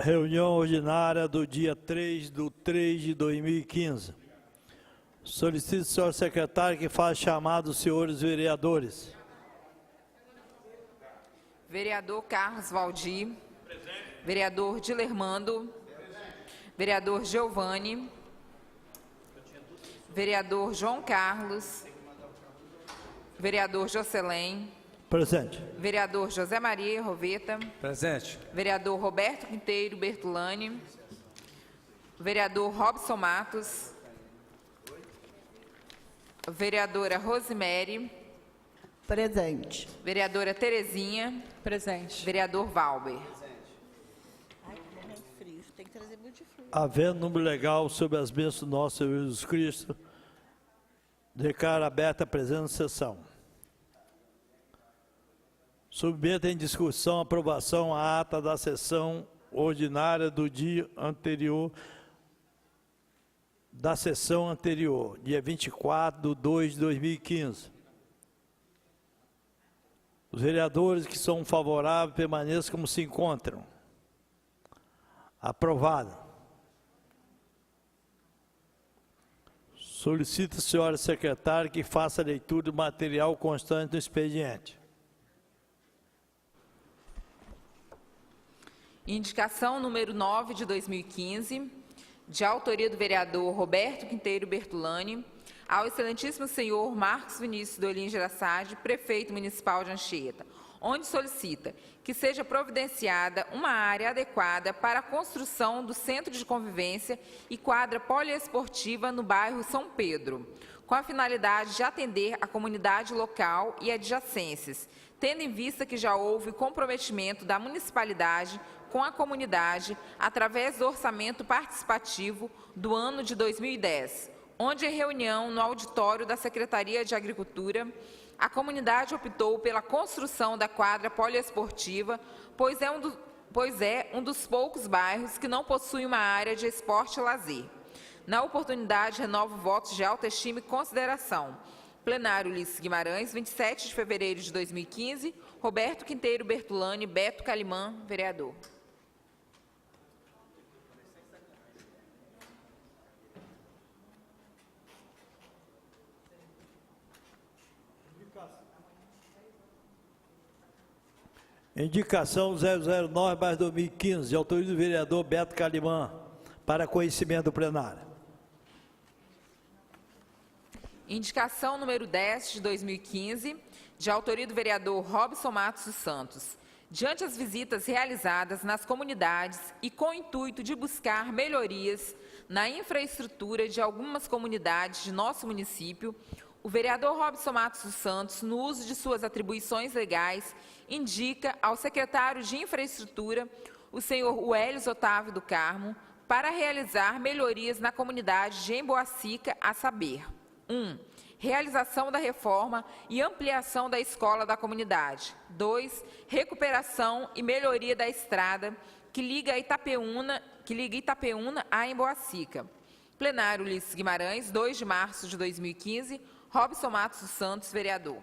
Reunião ordinária do dia 3/3/2015. Solicito ao senhor secretário que faça chamado os senhores vereadores. Vereador Carlos Valdir. Presente. Vereador Dilermando. Vereador Giovanni. Vereador João Carlos. Vereador Jocelyn. Presente. Vereador José Maria Roveta. Presente. Vereador Roberto Quinteiro Bertolani. Vereador Robson Matos. Vereadora Rosemary. Presente. Vereadora Terezinha. Presente. Vereador Valber. Ai, que momento frio. Tem que trazer muito de frio. Havendo número legal sobre as bênçãos do nosso Senhor Jesus Cristo, declaro aberta a presente sessão. Submeto em discussão a aprovação a ata da sessão ordinária do dia anterior, da sessão anterior, dia 24/2/2015. Os vereadores que são favoráveis permaneçam como se encontram. Aprovado. Solicito à senhora secretária que faça a leitura do material constante do expediente. Indicação número 9 de 2015, de autoria do vereador Roberto Quinteiro Bertolani, ao excelentíssimo senhor Marcos Vinícius Dolin Gerassade, prefeito municipal de Anchieta, onde solicita que seja providenciada uma área adequada para a construção do centro de convivência e quadra poliesportiva no bairro São Pedro, com a finalidade de atender a comunidade local e adjacências, tendo em vista que já houve comprometimento da municipalidade com a comunidade através do orçamento participativo do ano de 2010, onde em reunião no auditório da Secretaria de Agricultura, a comunidade optou pela construção da quadra poliesportiva, pois é um dos poucos bairros que não possui uma área de esporte e lazer. Na oportunidade, renovo votos de autoestima e consideração. Plenário Ulisses Guimarães, 27 de fevereiro de 2015, Roberto Quinteiro Bertolani, Beto Calimã, vereador. Indicação 009/2015, de autoria do vereador Beto Calimã, para conhecimento do plenário. Indicação número 10 de 2015, de autoria do vereador Robson Matos dos Santos. Diante as visitas realizadas nas comunidades e com o intuito de buscar melhorias na infraestrutura de algumas comunidades de nosso município, o vereador Robson Matos dos Santos, no uso de suas atribuições legais, indica ao secretário de Infraestrutura, o senhor Welles Otávio do Carmo, para realizar melhorias na comunidade de Emboacica, a saber: 1. Realização da reforma e ampliação da escola da comunidade. 2. Recuperação e melhoria da estrada que liga Itapeúna a Emboacica. Plenário Ulisses Guimarães, 2 de março de 2015, Robson Matos dos Santos, vereador.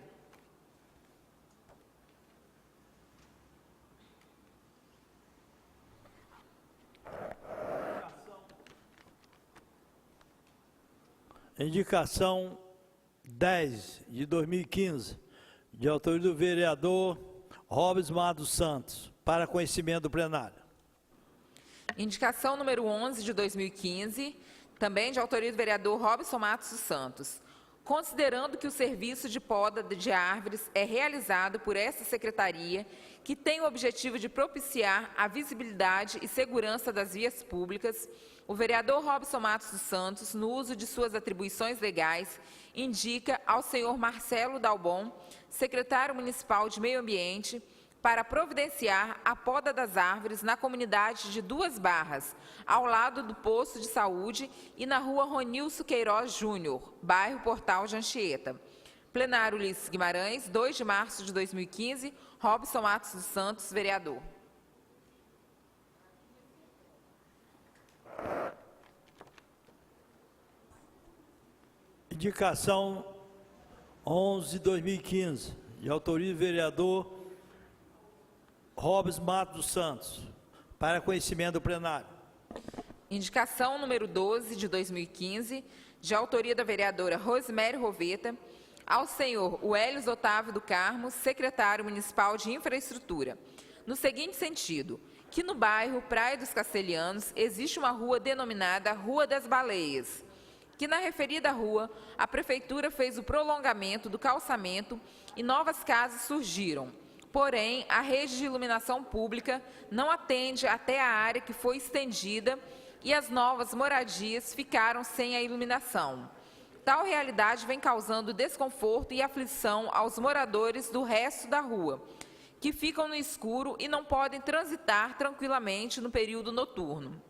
Indicação 10 de 2015, de autoria do vereador Robes Matos Santos, para conhecimento do plenário. Indicação número 11 de 2015, também de autoria do vereador Robson Matos dos Santos. Considerando que o serviço de poda de árvores é realizado por esta secretaria, que tem o objetivo de propiciar a visibilidade e segurança das vias públicas, o vereador Robson Matos dos Santos, no uso de suas atribuições legais, indica ao senhor Marcelo Dalbon, secretário municipal de Meio Ambiente, para providenciar a poda das árvores na comunidade de Duas Barras, ao lado do posto de saúde e na rua Ronilson Queiroz Júnior, bairro Portal de Anchieta. Plenário Ulisses Guimarães, 2 de março de 2015, Robson Matos dos Santos, vereador. Indicação 11 de 2015, de autoria do vereador Robes Matos dos Santos, para conhecimento do plenário. Indicação número 12 de 2015, de autoria da vereadora Rosemary Roveta, ao senhor Welles Otávio do Carmo, secretário municipal de infraestrutura, no seguinte sentido: que no bairro Praia dos Castelhanos existe uma rua denominada Rua das Baleias, que na referida rua a prefeitura fez o prolongamento do calçamento e novas casas surgiram. Porém, a rede de iluminação pública não atende até a área que foi estendida e as novas moradias ficaram sem a iluminação. Tal realidade vem causando desconforto e aflição aos moradores do resto da rua, que ficam no escuro e não podem transitar tranquilamente no período noturno.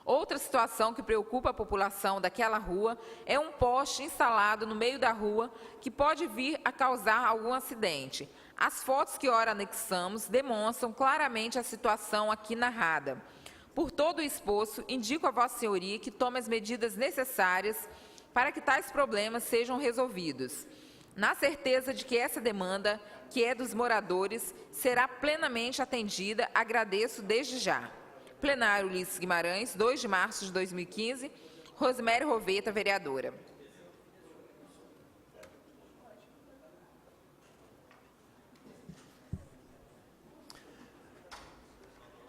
Outra situação que preocupa a população daquela rua é um poste instalado no meio da rua que pode vir a causar algum acidente. As fotos que ora anexamos demonstram claramente a situação aqui narrada. Por todo o exposto, indico a Vossa Senhoria que tome as medidas necessárias para que tais problemas sejam resolvidos. Na certeza de que essa demanda, que é dos moradores, será plenamente atendida, agradeço desde já. Plenário Ulisses Guimarães, 2 de março de 2015, Rosemary Roveta, vereadora.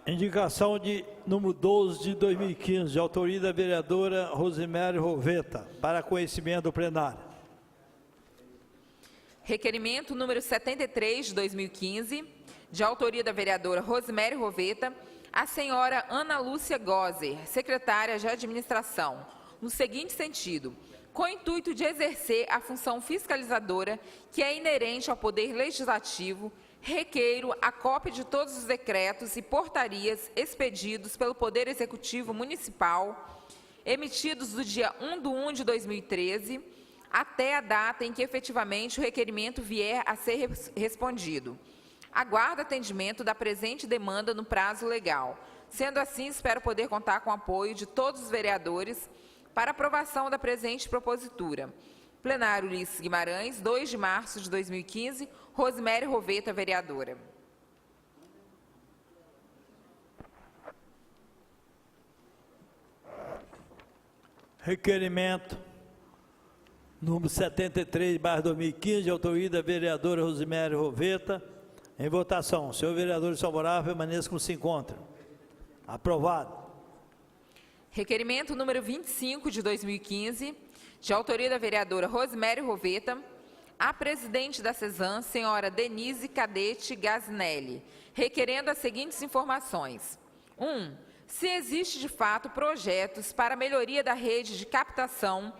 Indicação de número 12 de 2015, de autoria da vereadora Rosemary Roveta, para conhecimento do plenário. Requerimento número 73 de 2015, de autoria da vereadora Rosemary Roveta, a senhora Ana Lúcia Gozer, secretária de administração, no seguinte sentido: com o intuito de exercer a função fiscalizadora que é inerente ao Poder Legislativo, requeiro a cópia de todos os decretos e portarias expedidos pelo Poder Executivo Municipal, emitidos do dia 1/1 de 2013, até a data em que efetivamente o requerimento vier a ser respondido. Aguardo atendimento da presente demanda no prazo legal. Sendo assim, espero poder contar com o apoio de todos os vereadores para aprovação da presente propositura. Plenário Ulisses Guimarães, 2 de março de 2015, Rosemary Roveta, vereadora. Requerimento número 73/2015, de autoria da vereadora Rosemary Roveta. Em votação. Senhor vereador favorável, permaneça como se encontra. Aprovado. Requerimento número 25 de 2015, de autoria da vereadora Rosemary Roveta, a presidente da CESAM, senhora Denise Cadete Gazinelli, requerendo as seguintes informações. 1. Se existe de fato projetos para melhoria da rede de captação,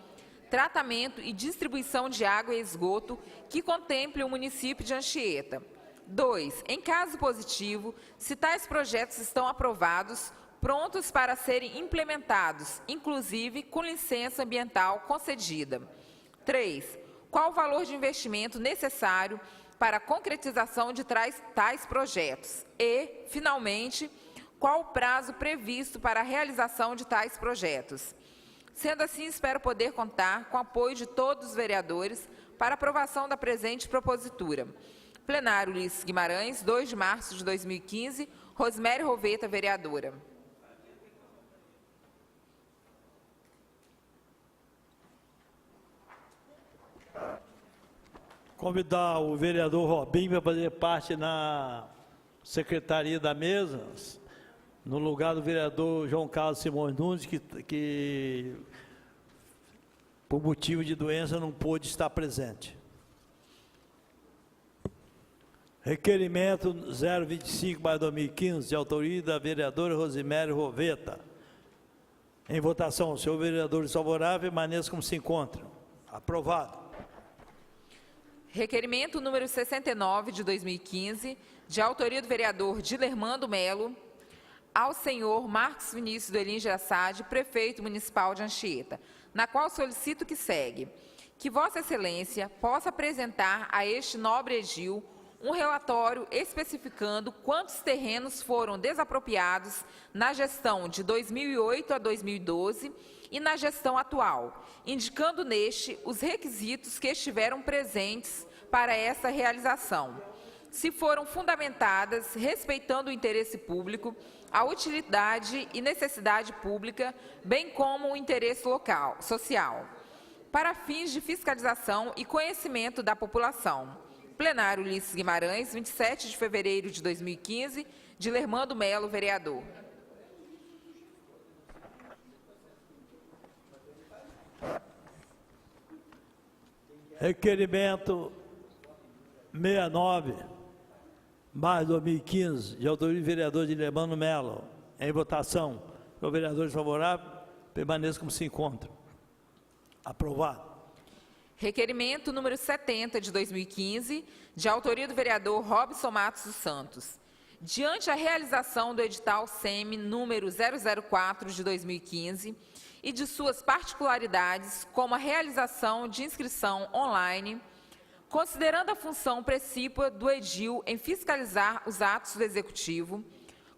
tratamento e distribuição de água e esgoto que contemple o município de Anchieta. 2. Em caso positivo, se tais projetos estão aprovados, prontos para serem implementados, inclusive com licença ambiental concedida. 3. Qual o valor de investimento necessário para a concretização de tais projetos? E, finalmente, qual o prazo previsto para a realização de tais projetos? Sendo assim, espero poder contar com o apoio de todos os vereadores para aprovação da presente propositura. Plenário Ulisses Guimarães, 2 de março de 2015, Rosemary Roveta, vereadora. Convidar o vereador Robinho para fazer parte na secretaria da mesa, no lugar do vereador João Carlos Simões Nunes, que por motivo de doença não pôde estar presente. Requerimento 025/2015, de autoria da vereadora Rosiméria Roveta. Em votação, senhor vereadores favoráveis, permaneça como se encontram. Aprovado. Requerimento número 69 de 2015, de autoria do vereador Dilermando Melo, ao senhor Marcos Vinícius do Elim Geraçade, prefeito municipal de Anchieta, na qual solicito que segue: que Vossa Excelência possa apresentar a este nobre edil um relatório especificando quantos terrenos foram desapropriados na gestão de 2008 a 2012 e na gestão atual, indicando neste os requisitos que estiveram presentes para essa realização, se foram fundamentadas, respeitando o interesse público, a utilidade e necessidade pública, bem como o interesse local, social, para fins de fiscalização e conhecimento da população. Plenário Ulisses Guimarães, 27 de fevereiro de 2015, Dilermando Melo, vereador. Requerimento 69/2015, de autoria do vereador Dilermando Melo. Em votação, os vereadores favoráveis, permaneçam como se encontram. Aprovado. Requerimento número 70 de 2015, de autoria do vereador Robson Matos dos Santos. Diante a realização do edital SEMI número 004 de 2015 e de suas particularidades, como a realização de inscrição online, considerando a função precípua do edil em fiscalizar os atos do Executivo,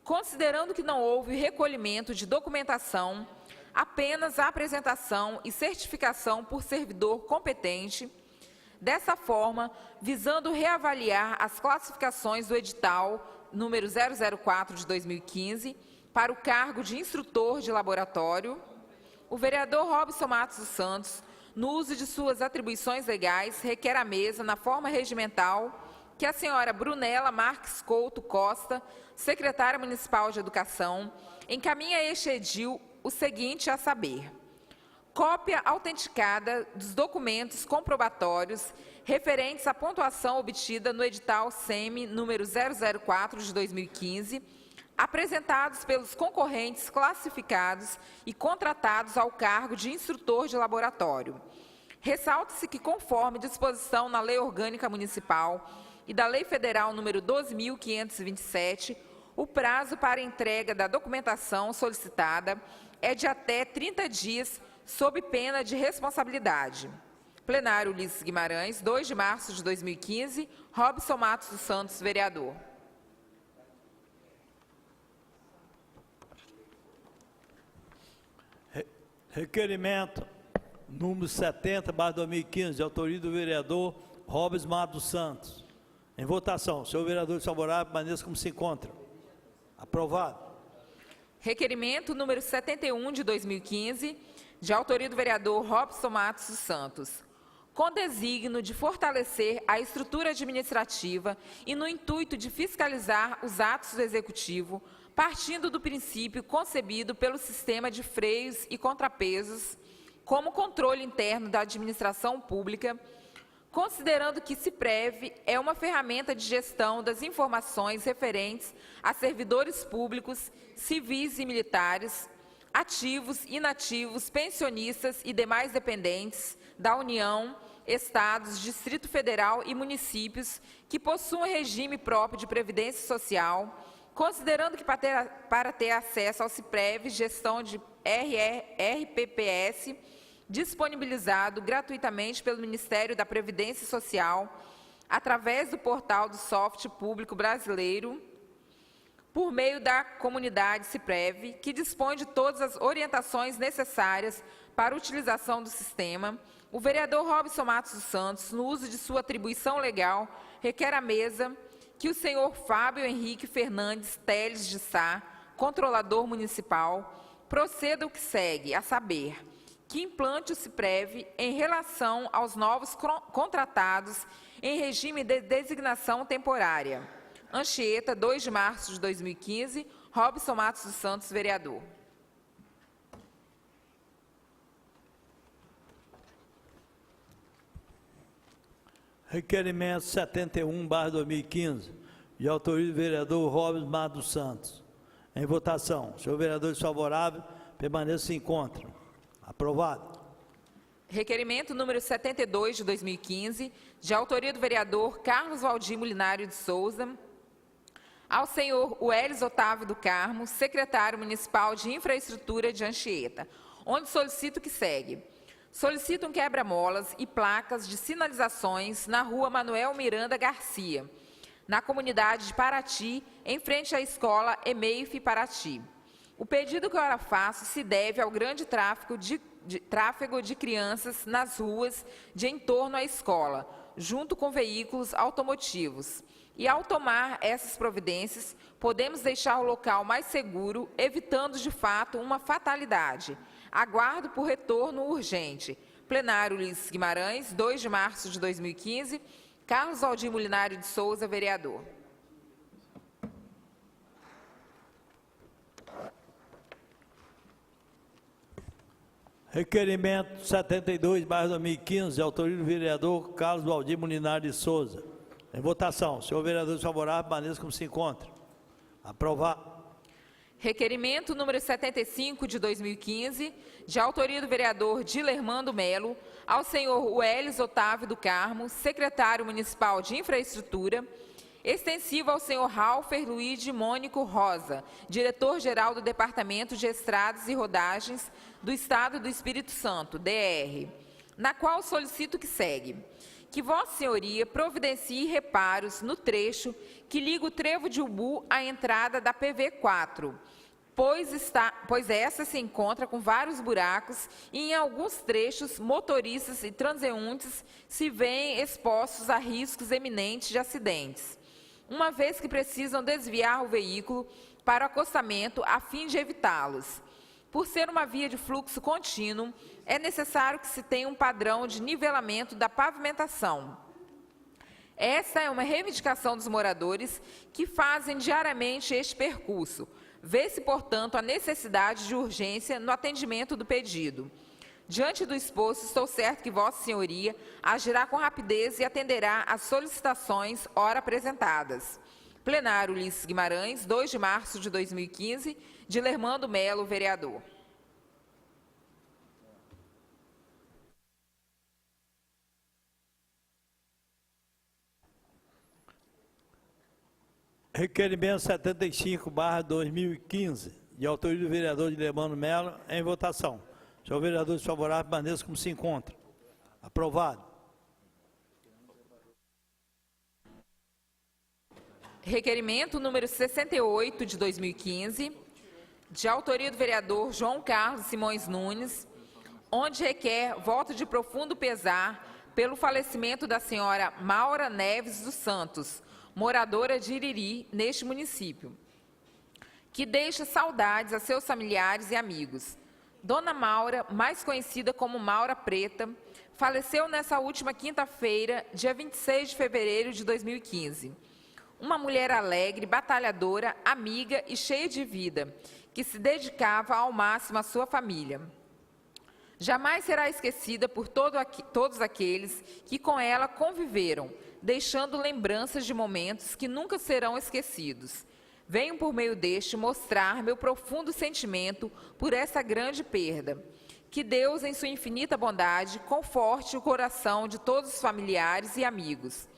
considerando que não houve recolhimento de documentação, apenas a apresentação e certificação por servidor competente. Dessa forma, visando reavaliar as classificações do edital número 004 de 2015 para o cargo de instrutor de laboratório, o vereador Robson Matos dos Santos, no uso de suas atribuições legais, requer à mesa, na forma regimental, que a senhora Brunella Marques Couto Costa, secretária municipal de Educação, encaminhe a este edil o seguinte a saber: cópia autenticada dos documentos comprobatórios referentes à pontuação obtida no edital SEMI número 004 de 2015, apresentados pelos concorrentes classificados e contratados ao cargo de instrutor de laboratório. Ressalta-se que, conforme disposição na Lei Orgânica Municipal e da Lei Federal número 12.527, o prazo para entrega da documentação solicitada é de até 30 dias, sob pena de responsabilidade. Plenário Ulisses Guimarães, 2 de março de 2015, Robson Matos dos Santos, vereador. Requerimento número 70/2015, de autoria do vereador Robson Matos dos Santos. Em votação, senhor vereador favorável, permaneça como se encontra. Aprovado. Requerimento número 71 de 2015, de autoria do vereador Robson Matos dos Santos, com desígnio de fortalecer a estrutura administrativa e no intuito de fiscalizar os atos do Executivo, partindo do princípio concebido pelo sistema de freios e contrapesos como controle interno da administração pública, considerando que CIPREV é uma ferramenta de gestão das informações referentes a servidores públicos, civis e militares, ativos, inativos, pensionistas e demais dependentes da União, Estados, Distrito Federal e municípios que possuam regime próprio de previdência social, considerando que para ter acesso ao CIPREV, gestão de RPPS, disponibilizado gratuitamente pelo Ministério da Previdência Social, através do portal do software público brasileiro, por meio da comunidade CIPREV, que dispõe de todas as orientações necessárias para a utilização do sistema, o vereador Robson Matos dos Santos, no uso de sua atribuição legal, requer à mesa que o senhor Fábio Henrique Fernandes Teles de Sá, controlador municipal, proceda o que segue, a saber: que implante o CIPREV em relação aos novos contratados em regime de designação temporária. Anchieta, 2 de março de 2015, Robson Matos dos Santos, vereador. Requerimento 71/2015, de autoria do vereador Robson Matos dos Santos. Em votação. Senhor vereador desfavorável, permaneça em contra. Aprovado. Requerimento número 72 de 2015, de autoria do vereador Carlos Valdir Mulinário de Souza, ao senhor Welles Otávio do Carmo, secretário municipal de infraestrutura de Anchieta, onde solicito que segue. Solicito um quebra-molas e placas de sinalizações na rua Manuel Miranda Garcia, na comunidade de Paraty, em frente à escola EMEIF Paraty. O pedido que eu ora faço se deve ao grande tráfego de crianças nas ruas de entorno à escola, junto com veículos automotivos. E ao tomar essas providências, podemos deixar o local mais seguro, evitando de fato uma fatalidade. Aguardo por retorno urgente. Plenário Ulisses Guimarães, 2 de março de 2015, Carlos Valdir Mulinário de Souza, vereador. Requerimento 72/2015, de autoria do vereador Carlos Valdir Mulinário de Souza. Em votação. Senhor vereador desfavorável, permaneça como se encontra. Aprovado. Requerimento número 75 de 2015, de autoria do vereador Dilermando Melo, ao senhor Welles Otávio do Carmo, secretário municipal de infraestrutura, extensivo ao senhor Ralfer Luiz Mônico Rosa, diretor-geral do Departamento de Estradas e Rodagens do Estado do Espírito Santo, DR, na qual solicito que segue. Que Vossa Senhoria providencie reparos no trecho que liga o Trevo de Ubu à entrada da PV4, pois essa se encontra com vários buracos e em alguns trechos motoristas e transeuntes se veem expostos a riscos eminentes de acidentes, uma vez que precisam desviar o veículo para o acostamento a fim de evitá-los. Por ser uma via de fluxo contínuo, é necessário que se tenha um padrão de nivelamento da pavimentação. Essa é uma reivindicação dos moradores que fazem diariamente este percurso. Vê-se, portanto, a necessidade de urgência no atendimento do pedido. Diante do exposto, estou certo que Vossa Senhoria agirá com rapidez e atenderá às solicitações ora apresentadas. Plenário Ulisses Guimarães, 2 de março de 2015, Dilermando Melo, vereador. Requerimento 75/2015, de autoria do vereador Dilermando Melo, em votação. Senhor vereador desfavorável, permaneça como se encontra. Aprovado. Requerimento número 68 de 2015, de autoria do vereador João Carlos Simões Nunes, onde requer voto de profundo pesar pelo falecimento da senhora Maura Neves dos Santos, moradora de Iriri, neste município, que deixa saudades a seus familiares e amigos. Dona Maura, mais conhecida como Maura Preta, faleceu nessa última quinta-feira, dia 26 de fevereiro de 2015. Uma mulher alegre, batalhadora, amiga e cheia de vida, que se dedicava ao máximo à sua família. Jamais será esquecida por todos aqueles que com ela conviveram, deixando lembranças de momentos que nunca serão esquecidos. Venho, por meio deste, mostrar meu profundo sentimento por essa grande perda. Que Deus, em sua infinita bondade, conforte o coração de todos os familiares e amigos.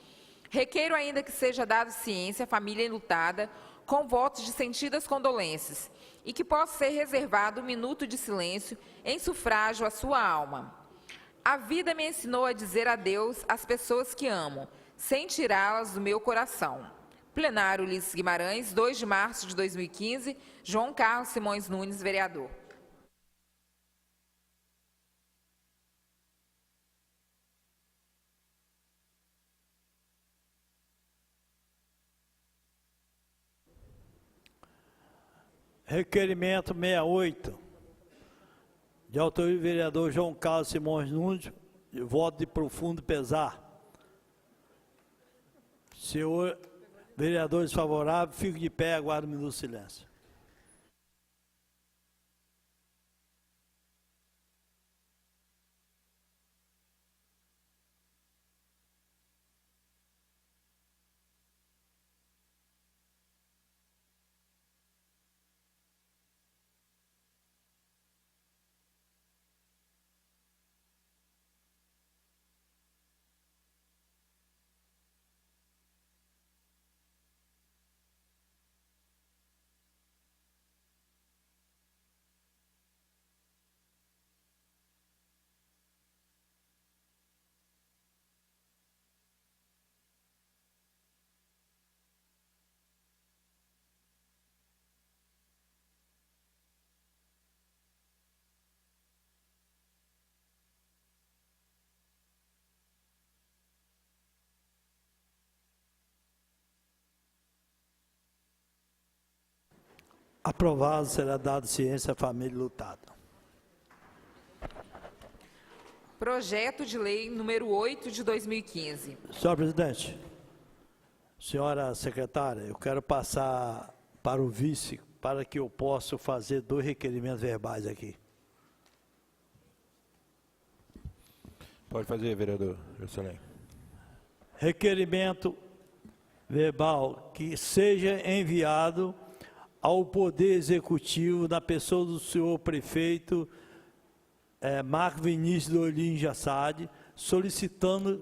Requeiro ainda que seja dado ciência à família enlutada, com votos de sentidas condolências, e que possa ser reservado um minuto de silêncio em sufrágio à sua alma. A vida me ensinou a dizer adeus às pessoas que amo, sem tirá-las do meu coração. Plenário Ulisses Guimarães, 2 de março de 2015, João Carlos Simões Nunes, vereador. Requerimento 68, De autoria do vereador João Carlos Simões Nunes, voto de profundo pesar. Senhor vereador desfavorável, fico de pé, aguardo um minuto de silêncio. Aprovado, será dado ciência à família lutada. Projeto de lei número 8 de 2015. Senhor presidente, senhora secretária, eu quero passar para o vice, para que eu possa fazer 2 requerimentos verbais aqui. Pode fazer, vereador Juscelém. Requerimento verbal que seja enviado ao Poder Executivo, na pessoa do senhor prefeito Marcos Vinícius do Olim Jassade, solicitando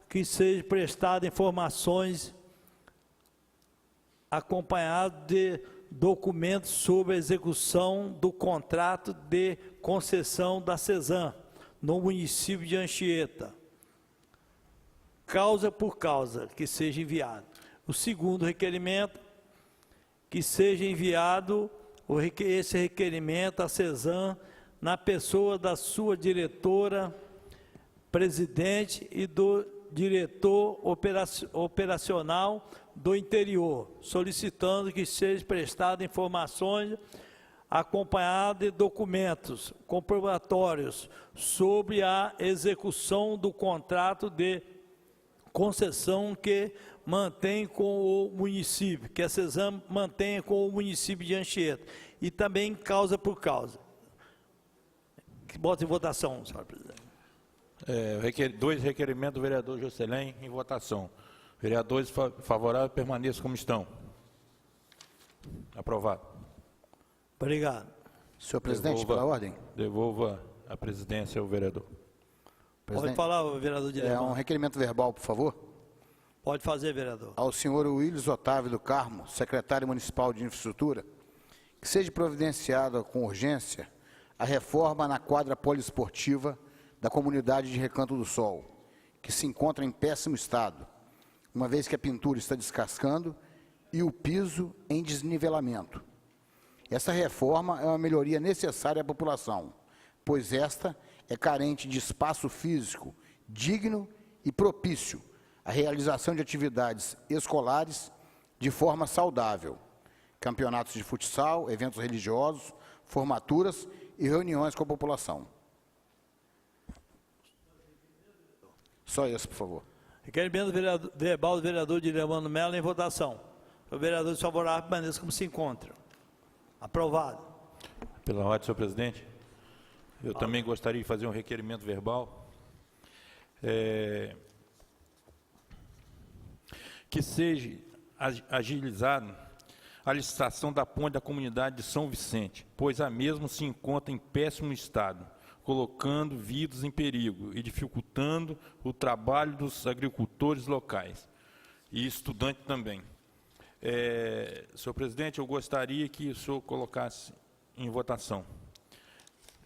que seja prestada informações acompanhadas de documentos sobre a execução do contrato de concessão da CESAM, no município de Anchieta. Causa por causa, que seja enviado. O segundo requerimento, que seja enviado esse requerimento à CESAM na pessoa da sua diretora, presidente e do diretor operacional do interior, solicitando que seja prestada informações acompanhadas de documentos comprobatórios sobre a execução do contrato de concessão que mantém com o município, que a CESAM mantenha com o município de Anchieta, e também causa por causa. Que bota em votação, senhor presidente. 2 requerimentos do vereador Juscelém em votação. Vereadores favoráveis permaneçam como estão. Aprovado. Obrigado. Senhor presidente, pela ordem. Devolva a presidência ao vereador. Pode falar, vereador Dileman. Um requerimento verbal, por favor. Pode fazer, vereador. Ao senhor Willis Otávio do Carmo, secretário municipal de infraestrutura, que seja providenciada com urgência a reforma na quadra poliesportiva da comunidade de Recanto do Sol, que se encontra em péssimo estado, uma vez que a pintura está descascando e o piso em desnivelamento. Essa reforma é uma melhoria necessária à população, pois esta é carente de espaço físico digno e propício à realização de atividades escolares de forma saudável, campeonatos de futsal, eventos religiosos, formaturas e reuniões com a população. Só isso, por favor. Requerimento verbal do vereador Dileman Mello em votação. O vereador desfavorável permaneça como se encontra. Aprovado. Pela ordem, senhor presidente, eu também gostaria de fazer um requerimento verbal. Que seja agilizado a licitação da ponte da comunidade de São Vicente, pois a mesma se encontra em péssimo estado, colocando vidas em perigo e dificultando o trabalho dos agricultores locais e estudantes também. Senhor presidente, eu gostaria que o senhor colocasse em votação.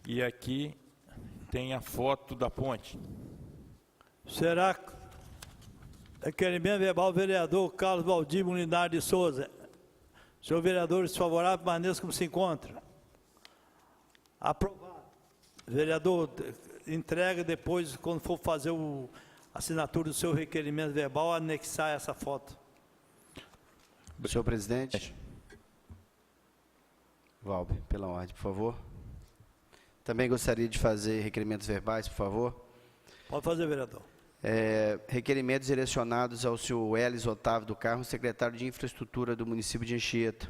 E aqui tem a foto da ponte. Será requerimento verbal do vereador Carlos Valdir Munidar de Souza. Senhor vereador desfavorável, permaneça como se encontra. Aprovado. Vereador, entrega depois, quando for fazer a assinatura do seu requerimento verbal, anexar essa foto. Senhor presidente. Valber, pela ordem, por favor. Também gostaria de fazer requerimentos verbais, por favor. Pode fazer, vereador. Requerimentos direcionados ao senhor Elis Otávio do Carmo, secretário de Infraestrutura do município de Anchieta.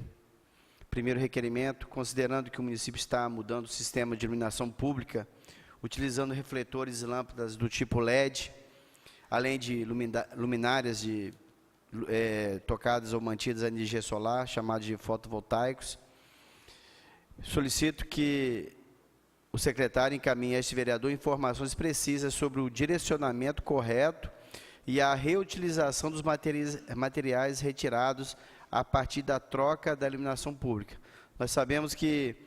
Primeiro requerimento, considerando que o município está mudando o sistema de iluminação pública, utilizando refletores e lâmpadas do tipo LED, além de luminárias tocadas ou mantidas a energia solar, chamadas de fotovoltaicos. Solicito que o secretário encaminhe a este vereador informações precisas sobre o direcionamento correto e a reutilização dos materiais retirados a partir da troca da iluminação pública. Nós sabemos que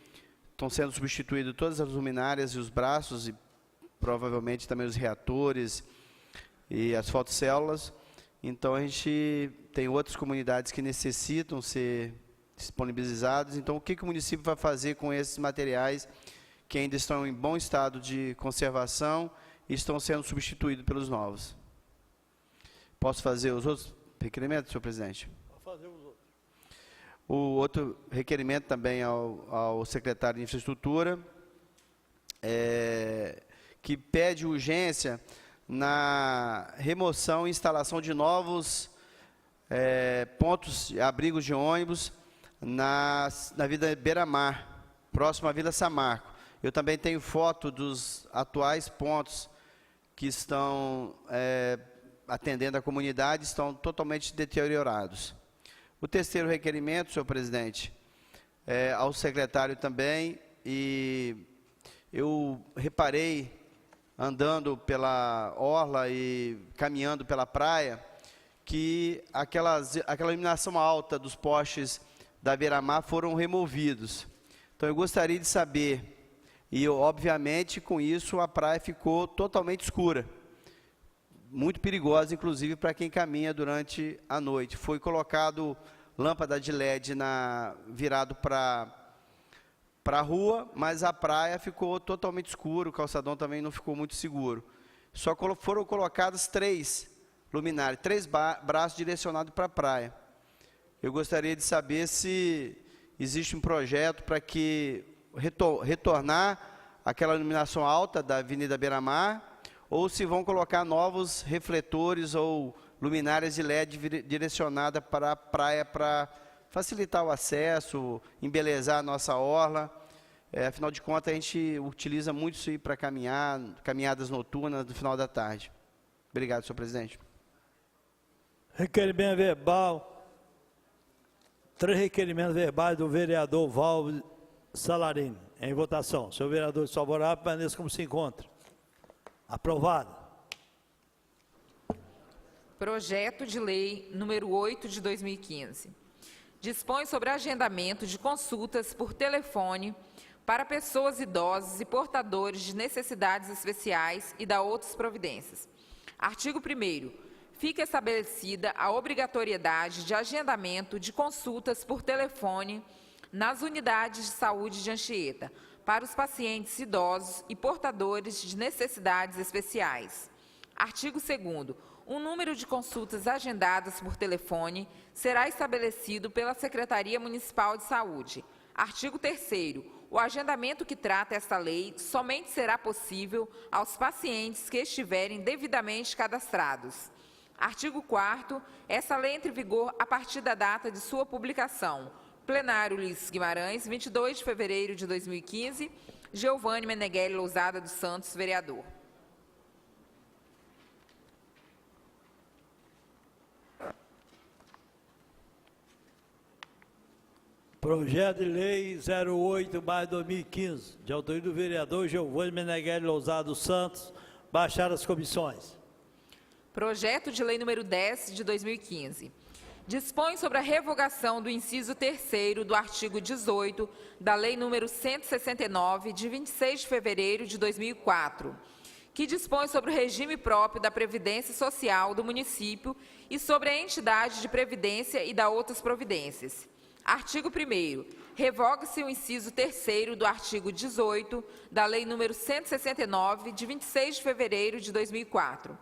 estão sendo substituídas todas as luminárias e os braços, e provavelmente também os reatores e as fotocélulas. Então, a gente tem outras comunidades que necessitam ser disponibilizadas. Então, o que o município vai fazer com esses materiais que ainda estão em bom estado de conservação e estão sendo substituídos pelos novos? Posso fazer os outros requerimentos, senhor presidente? Pode fazer os outros. O outro requerimento também ao secretário de Infraestrutura, que pede urgência na remoção e instalação de novos pontos, abrigos de ônibus na Vila Beira-Mar, próximo à Vila Samarco. Eu também tenho foto dos atuais pontos que estão atendendo a comunidade, estão totalmente deteriorados. O terceiro requerimento, senhor presidente, ao secretário também, e eu reparei, andando pela orla e caminhando pela praia, que aquela iluminação alta dos postes da Beira-Mar foram removidos. Então, eu gostaria de saber, e obviamente com isso a praia ficou totalmente escura, muito perigosa, inclusive para quem caminha durante a noite. Foi colocado lâmpada de LED virado para a rua, mas a praia ficou totalmente escura, o calçadão também não ficou muito seguro. Só foram colocados 3 luminárias, 3 braços direcionados para a praia. Eu gostaria de saber se existe um projeto para que retornar aquela iluminação alta da Avenida Beira-Mar, ou se vão colocar novos refletores ou luminárias de LED direcionada para a praia para facilitar o acesso, embelezar a nossa orla. Afinal de contas, a gente utiliza muito isso aí para caminhadas noturnas no final da tarde. Obrigado, senhor presidente. Requerimento verbal. 3 requerimentos verbais do vereador Valves Salarini. Em votação. Senhor vereador, favorável, permaneça como se encontra. Aprovado. Projeto de Lei número 8 de 2015. Dispõe sobre agendamento de consultas por telefone para pessoas idosas e portadores de necessidades especiais e dá outras providências. Artigo 1º. Fica estabelecida a obrigatoriedade de agendamento de consultas por telefone nas unidades de saúde de Anchieta para os pacientes idosos e portadores de necessidades especiais. Artigo 2º. O número de consultas agendadas por telefone será estabelecido pela Secretaria Municipal de Saúde. Artigo 3º. O agendamento que trata esta lei somente será possível aos pacientes que estiverem devidamente cadastrados. Artigo 4º. Essa lei entra em vigor a partir da data de sua publicação. Plenário Ulisses Guimarães, 22 de fevereiro de 2015. Geovane Meneghelli Lousada dos Santos, vereador. Projeto de Lei 08/2015, de autoria do vereador Geovane Meneghelli Lousada dos Santos, baixar as comissões. Projeto de Lei número 10 de 2015. Dispõe sobre a revogação do inciso 3º do artigo 18 da Lei número 169, de 26 de fevereiro de 2004, que dispõe sobre o regime próprio da Previdência Social do município e sobre a entidade de previdência e da outras providências. Artigo 1º. Revoga-se o inciso 3º do artigo 18 da Lei número 169, de 26 de fevereiro de 2004.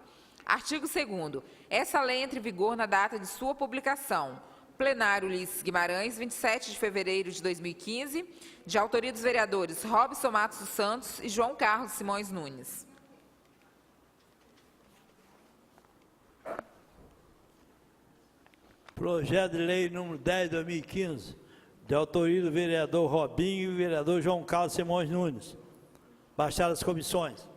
Artigo 2º. Essa lei entra em vigor na data de sua publicação. Plenário Ulisses Guimarães, 27 de fevereiro de 2015, de autoria dos vereadores Robson Matos dos Santos e João Carlos Simões Nunes. Projeto de lei número 10 de 2015, de autoria do vereador Robinho e vereador João Carlos Simões Nunes. Baixar as comissões.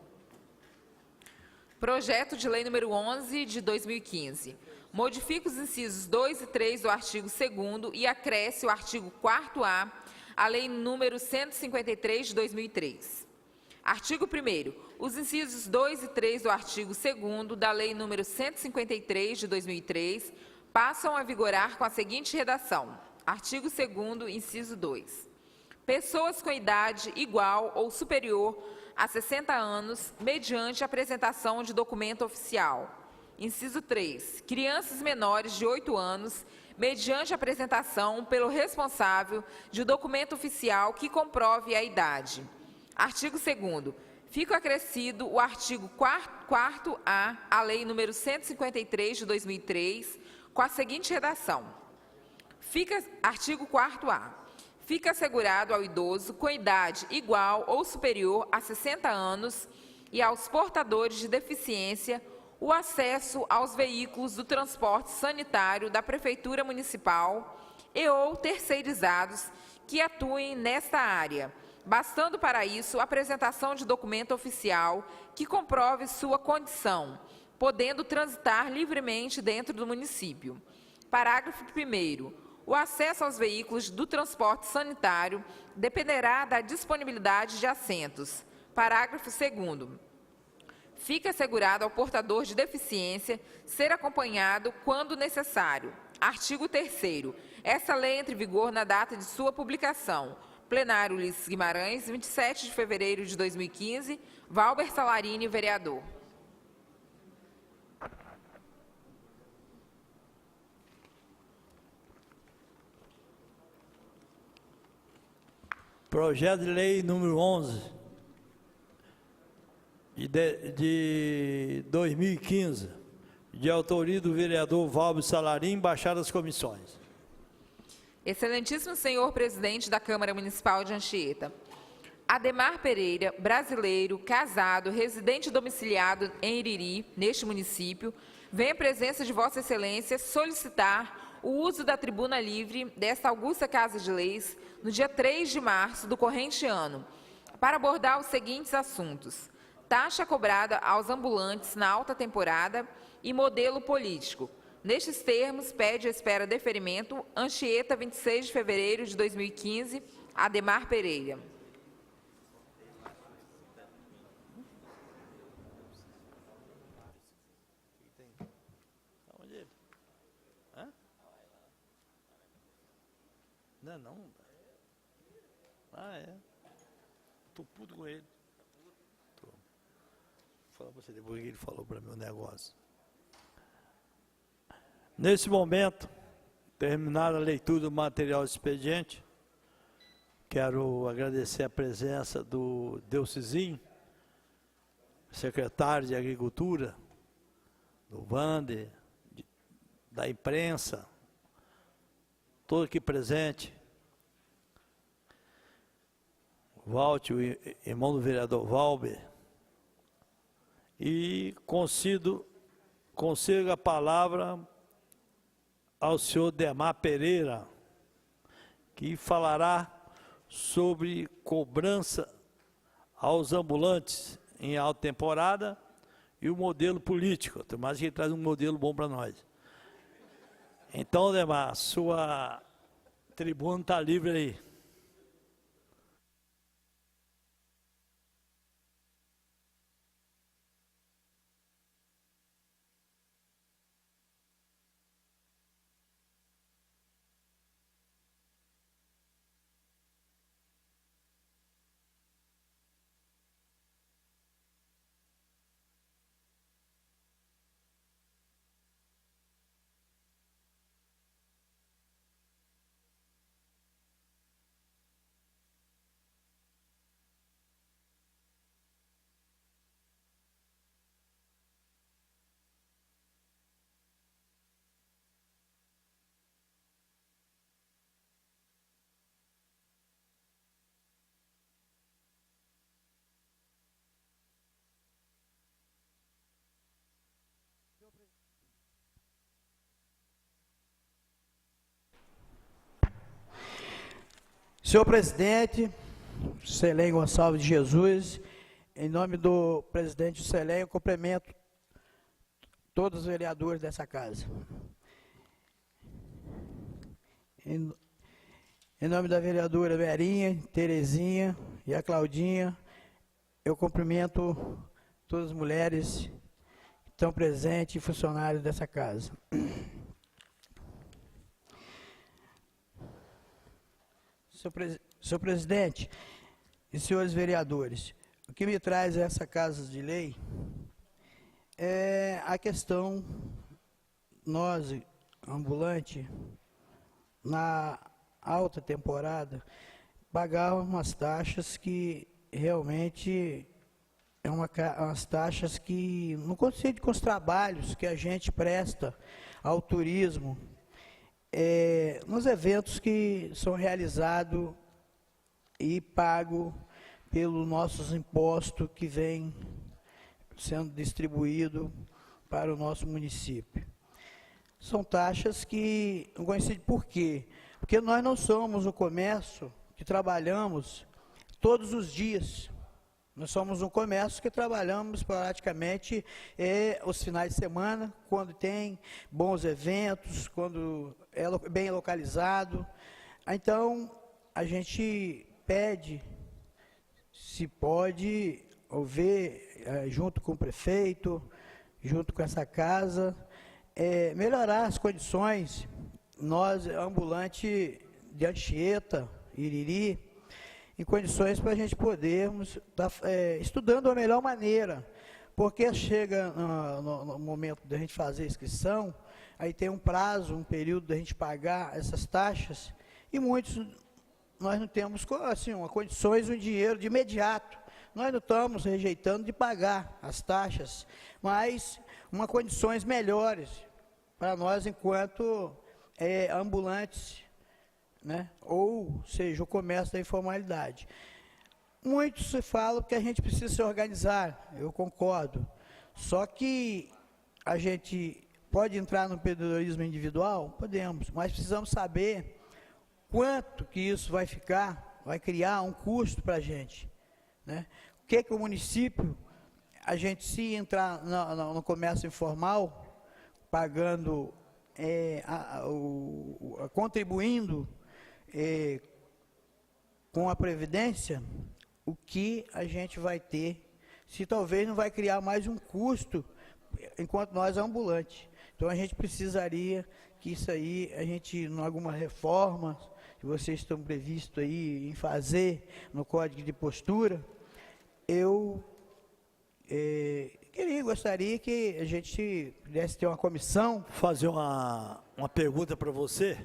Projeto de lei número 11 de 2015. Modifica os incisos 2 e 3 do artigo 2º e acresce o artigo 4º à lei número 153 de 2003. Artigo 1º. Os incisos 2 e 3 do artigo 2º da lei número 153 de 2003 passam a vigorar com a seguinte redação. Artigo 2º, inciso 2. Pessoas com idade igual ou superior a 60 anos, mediante apresentação de documento oficial. Inciso 3. Crianças menores de 8 anos, mediante apresentação pelo responsável de documento oficial que comprove a idade. Artigo 2º. Fica acrescido o artigo 4º-A à Lei nº 153 de 2003, com a seguinte redação. Artigo 4º-A. Fica assegurado ao idoso com idade igual ou superior a 60 anos e aos portadores de deficiência o acesso aos veículos do transporte sanitário da Prefeitura Municipal e ou terceirizados que atuem nesta área, bastando para isso a apresentação de documento oficial que comprove sua condição, podendo transitar livremente dentro do município. Parágrafo 1º. O acesso aos veículos do transporte sanitário dependerá da disponibilidade de assentos. Parágrafo 2º. Fica assegurado ao portador de deficiência ser acompanhado quando necessário. Artigo 3º. Essa lei entra em vigor na data de sua publicação. Plenário Ulisses Guimarães, 27 de fevereiro de 2015. Valber Salarini, vereador. Projeto de lei número 11 de 2015, de autoria do vereador Valber Salarim, baixar as comissões. Excelentíssimo senhor presidente da Câmara Municipal de Anchieta, Ademar Pereira, brasileiro, casado, residente domiciliado em Iriri, neste município, vem à presença de Vossa Excelência solicitar o uso da tribuna livre desta augusta Casa de Leis no dia 3 de março do corrente ano, para abordar os seguintes assuntos: taxa cobrada aos ambulantes na alta temporada e modelo político. Nestes termos, pede à espera deferimento Anchieta, 26 de fevereiro de 2015, Ademar Pereira. Não, não. Ah, é. Tô puto com ele. Tô. Vou falar pra você depois que ele falou para mim o negócio. Nesse momento, terminada a leitura do material expediente, quero agradecer a presença do Delcizinho, secretário de Agricultura, do Vander, da imprensa, todo aqui presente, Walter, o irmão do vereador Valber, e concedo a palavra ao senhor Ademar Pereira, que falará sobre cobrança aos ambulantes em alta temporada e o modelo político. Tem mais que ele traz um modelo bom para nós. Então, Ademar, sua tribuna está livre aí. Senhor presidente, Juscelém Gonçalves de Jesus, em nome do presidente Juscelém, eu cumprimento todos os vereadores dessa casa. Em nome da vereadora Verinha, Terezinha e a Claudinha, eu cumprimento todas as mulheres que estão presentes e funcionários dessa casa. Senhor presidente e senhores vereadores, o que me traz a essa casa de lei é a questão, nós, ambulante, na alta temporada, pagar umas taxas que realmente umas taxas que não condizem com os trabalhos que a gente presta ao turismo, nos eventos que são realizados e pagos pelos nossos impostos que vêm sendo distribuído para o nosso município. São taxas que não coincidem por quê? Porque nós não somos um comércio que trabalhamos todos os dias. Nós somos um comércio que trabalhamos praticamente os finais de semana, quando tem bons eventos, quando é bem localizado. Então, a gente pede, se pode, ver, junto com o prefeito, junto com essa casa, melhorar as condições, nós, ambulante de Anchieta, Iriri, em condições para a gente podermos estar estudando a melhor maneira, porque chega no momento da gente fazer a inscrição, aí tem um prazo, um período da gente pagar essas taxas, e muitos, nós não temos assim, condições, um dinheiro de imediato, nós não estamos rejeitando de pagar as taxas, mas condições melhores para nós enquanto ambulantes, né? Ou seja, o comércio da informalidade. Muitos se falam que a gente precisa se organizar, eu concordo, só que a gente pode entrar no empreendedorismo individual? Podemos, mas precisamos saber quanto que isso vai ficar, vai criar um custo para a gente, né? O que o município, a gente se entrar no comércio informal, pagando, contribuindo com a Previdência, o que a gente vai ter, se talvez não vai criar mais um custo, enquanto nós ambulantes. Então, a gente precisaria que isso aí, a gente, em alguma reforma, que vocês estão previstos aí em fazer no Código de Postura, eu gostaria que a gente pudesse ter uma comissão. Vou fazer uma pergunta para você.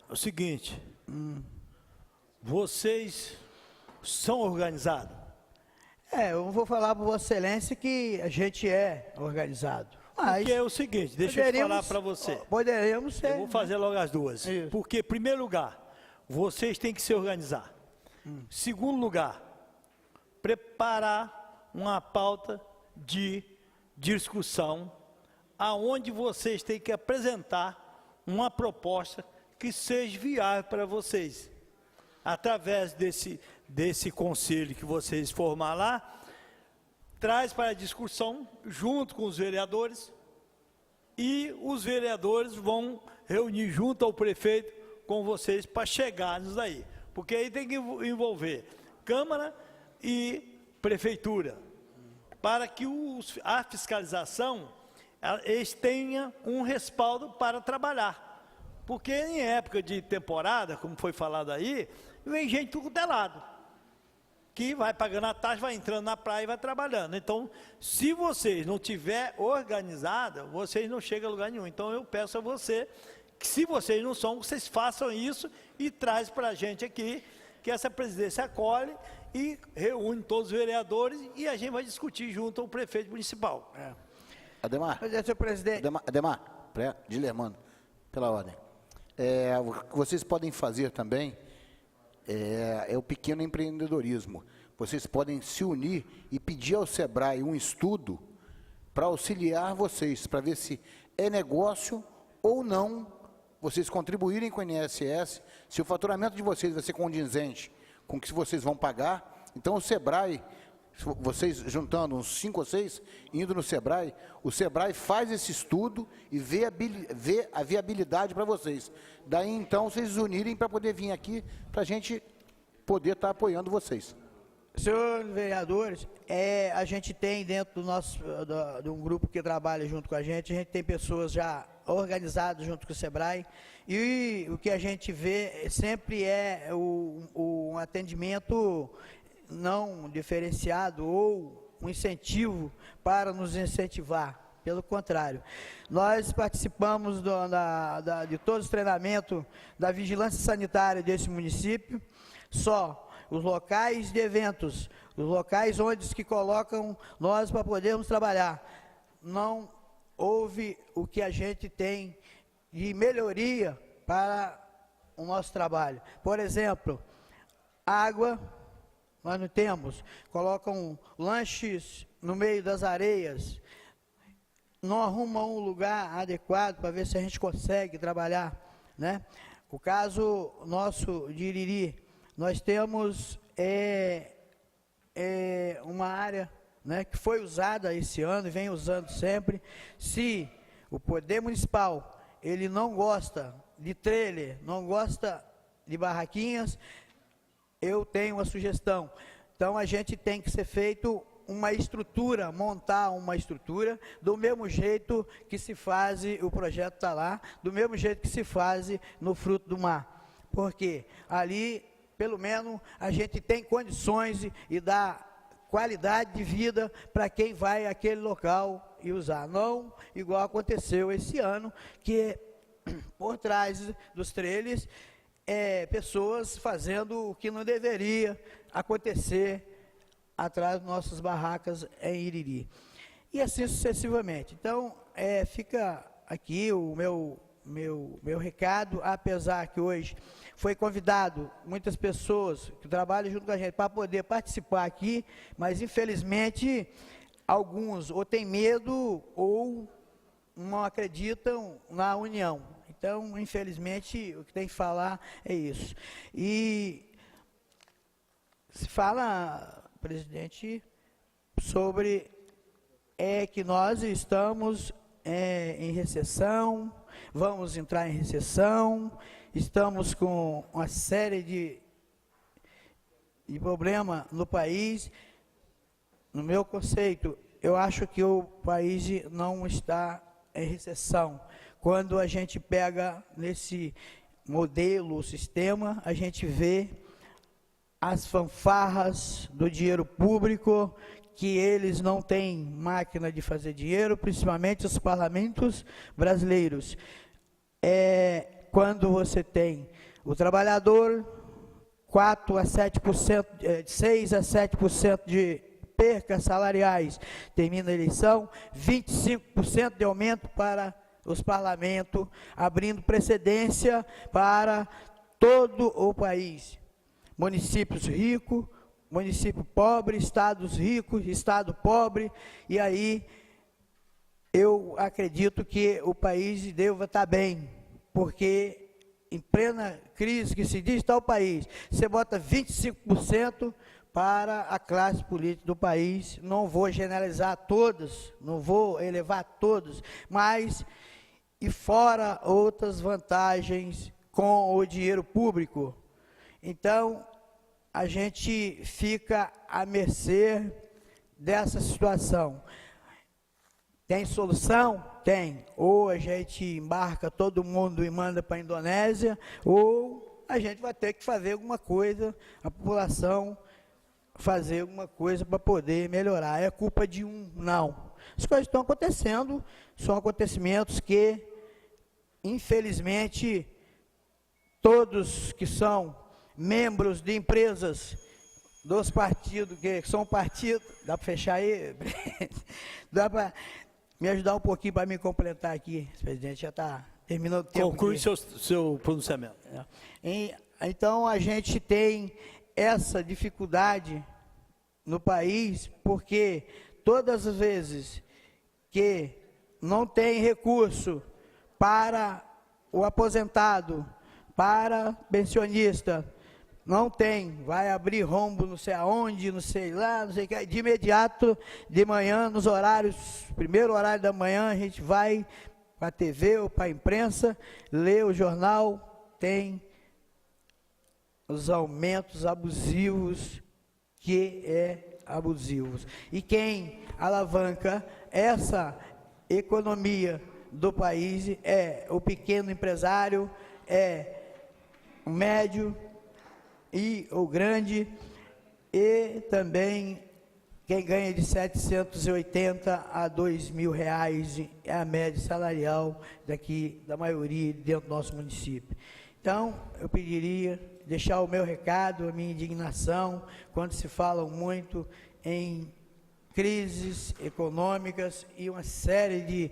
O seguinte, vocês são organizados? Eu vou falar para Vossa Excelência que a gente é organizado. Mas porque é o seguinte, deixa eu falar para você. Poderíamos ser. Eu vou fazer logo as duas. Isso. Porque, em primeiro lugar, vocês têm que se organizar. Segundo lugar, preparar uma pauta de discussão, aonde vocês têm que apresentar uma proposta que seja viável para vocês. Através desse conselho que vocês formar lá, traz para a discussão, junto com os vereadores, e os vereadores vão reunir junto ao prefeito com vocês para chegar nisso daí. Porque aí tem que envolver Câmara e Prefeitura, para que a fiscalização, eles tenham um respaldo para trabalhar. Porque em época de temporada, como foi falado aí, vem gente tudo telado, que vai pagando a taxa, vai entrando na praia e vai trabalhando. Então, se vocês não tiver organizada, vocês não chegam a lugar nenhum. Então, eu peço a você, que se vocês não são, vocês façam isso e traz para a gente aqui, que essa presidência acolhe e reúne todos os vereadores e a gente vai discutir junto ao prefeito municipal. Ademar, Pois é, senhor presidente. Ademar, Dilermano, pela ordem. O que vocês podem fazer também é o pequeno empreendedorismo. Vocês podem se unir e pedir ao SEBRAE um estudo para auxiliar vocês, para ver se é negócio ou não vocês contribuírem com o INSS, se o faturamento de vocês vai ser condizente com o que vocês vão pagar, então o SEBRAE, vocês juntando uns 5 ou 6, indo no SEBRAE, o SEBRAE faz esse estudo e vê a viabilidade para vocês. Daí, então, vocês unirem para poder vir aqui, para a gente poder estar apoiando vocês. Senhores vereadores, a gente tem dentro do nosso, de um grupo que trabalha junto com a gente tem pessoas já organizadas junto com o SEBRAE, e o que a gente vê sempre é um atendimento não diferenciado ou um incentivo para nos incentivar. Pelo contrário, nós participamos de todos os treinamentos da vigilância sanitária desse município, só os locais de eventos, os locais onde que colocam nós para podermos trabalhar. Não houve o que a gente tem de melhoria para o nosso trabalho. Por exemplo, água, nós não temos, colocam lanches no meio das areias, não arrumam um lugar adequado para ver se a gente consegue trabalhar, né? O caso nosso de Iriri, nós temos uma área, né, que foi usada esse ano e vem usando sempre. Se o poder municipal ele não gosta de trailer, não gosta de barraquinhas, eu tenho uma sugestão. Então a gente tem que ser feito uma estrutura, montar uma estrutura, do mesmo jeito que se faz, o projeto está lá, do mesmo jeito que se faz no Fruto do Mar. Porque ali, pelo menos, a gente tem condições e dá qualidade de vida para quem vai àquele local e usar. Não igual aconteceu esse ano, que por trás dos trailers, pessoas fazendo o que não deveria acontecer atrás das nossas barracas em Iriri. E assim sucessivamente. Então, fica aqui o meu recado, apesar que hoje foi convidado muitas pessoas que trabalham junto com a gente para poder participar aqui, mas infelizmente alguns ou têm medo ou não acreditam na união. Então, infelizmente, o que tem que falar é isso. E se fala, presidente, sobre que nós estamos em recessão, vamos entrar em recessão, estamos com uma série de problemas no país. No meu conceito, eu acho que o país não está em recessão. Quando a gente pega nesse modelo, sistema, a gente vê as fanfarras do dinheiro público, que eles não têm máquina de fazer dinheiro, principalmente os parlamentos brasileiros. Quando você tem o trabalhador, 4 a 7%, 6 a 7% de percas salariais, termina a eleição, 25% de aumento para os parlamentos, abrindo precedência para todo o país. Municípios ricos, município pobre, estados ricos, estado pobre, e aí eu acredito que o país deva estar bem, porque em plena crise que se diz está o país, você bota 25% para a classe política do país, não vou generalizar todos, não vou elevar todos, mas e fora outras vantagens com o dinheiro público. Então, a gente fica à mercê dessa situação. Tem solução? Tem. Ou a gente embarca todo mundo e manda para a Indonésia, ou a gente vai ter que fazer alguma coisa, a população fazer alguma coisa para poder melhorar. É culpa de um? Não. As coisas estão acontecendo, são acontecimentos que, infelizmente, todos que são membros de empresas dos partidos, que são partidos, dá para fechar aí? Dá para me ajudar um pouquinho para me completar aqui, presidente, já está terminando o tempo. Conclui seu pronunciamento. Então, a gente tem essa dificuldade no país, porque todas as vezes que não tem recurso para o aposentado para pensionista não tem, vai abrir rombo não sei aonde, não sei lá, não sei o que, de imediato, de manhã, nos horários, primeiro horário da manhã, a gente vai para a TV ou para a imprensa, lê o jornal, tem os aumentos abusivos, que é abusivos. E quem alavanca essa economia do país é o pequeno empresário, é o médio e o grande, e também quem ganha de 780 a 2.000 reais é a média salarial daqui, da maioria dentro do nosso município. Então, eu pediria deixar o meu recado, a minha indignação, quando se fala muito em crises econômicas e uma série de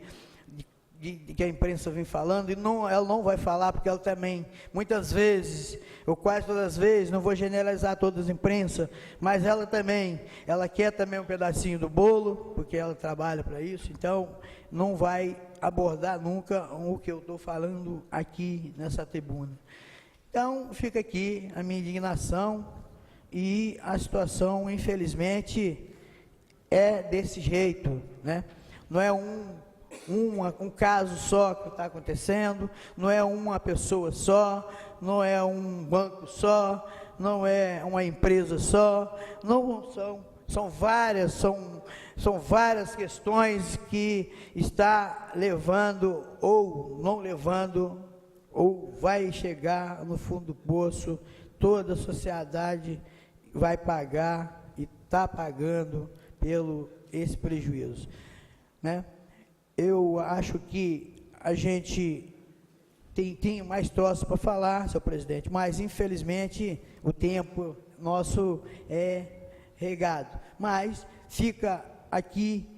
que a imprensa vem falando, e ela não vai falar, porque ela também, muitas vezes, ou quase todas as vezes, não vou generalizar todas as imprensas, mas ela também, ela quer também um pedacinho do bolo, porque ela trabalha para isso, então não vai abordar nunca o que eu estou falando aqui nessa tribuna. Então, fica aqui a minha indignação, e a situação, infelizmente, é desse jeito, né? Não é um caso só que está acontecendo, não é uma pessoa só, não é um banco só, não é uma empresa só, não são várias questões que está levando ou não levando, ou vai chegar no fundo do poço, toda a sociedade vai pagar e está pagando pelo esse prejuízo, né? Eu acho que a gente tem mais troços para falar, senhor presidente, mas infelizmente o tempo nosso é regado. Mas fica aqui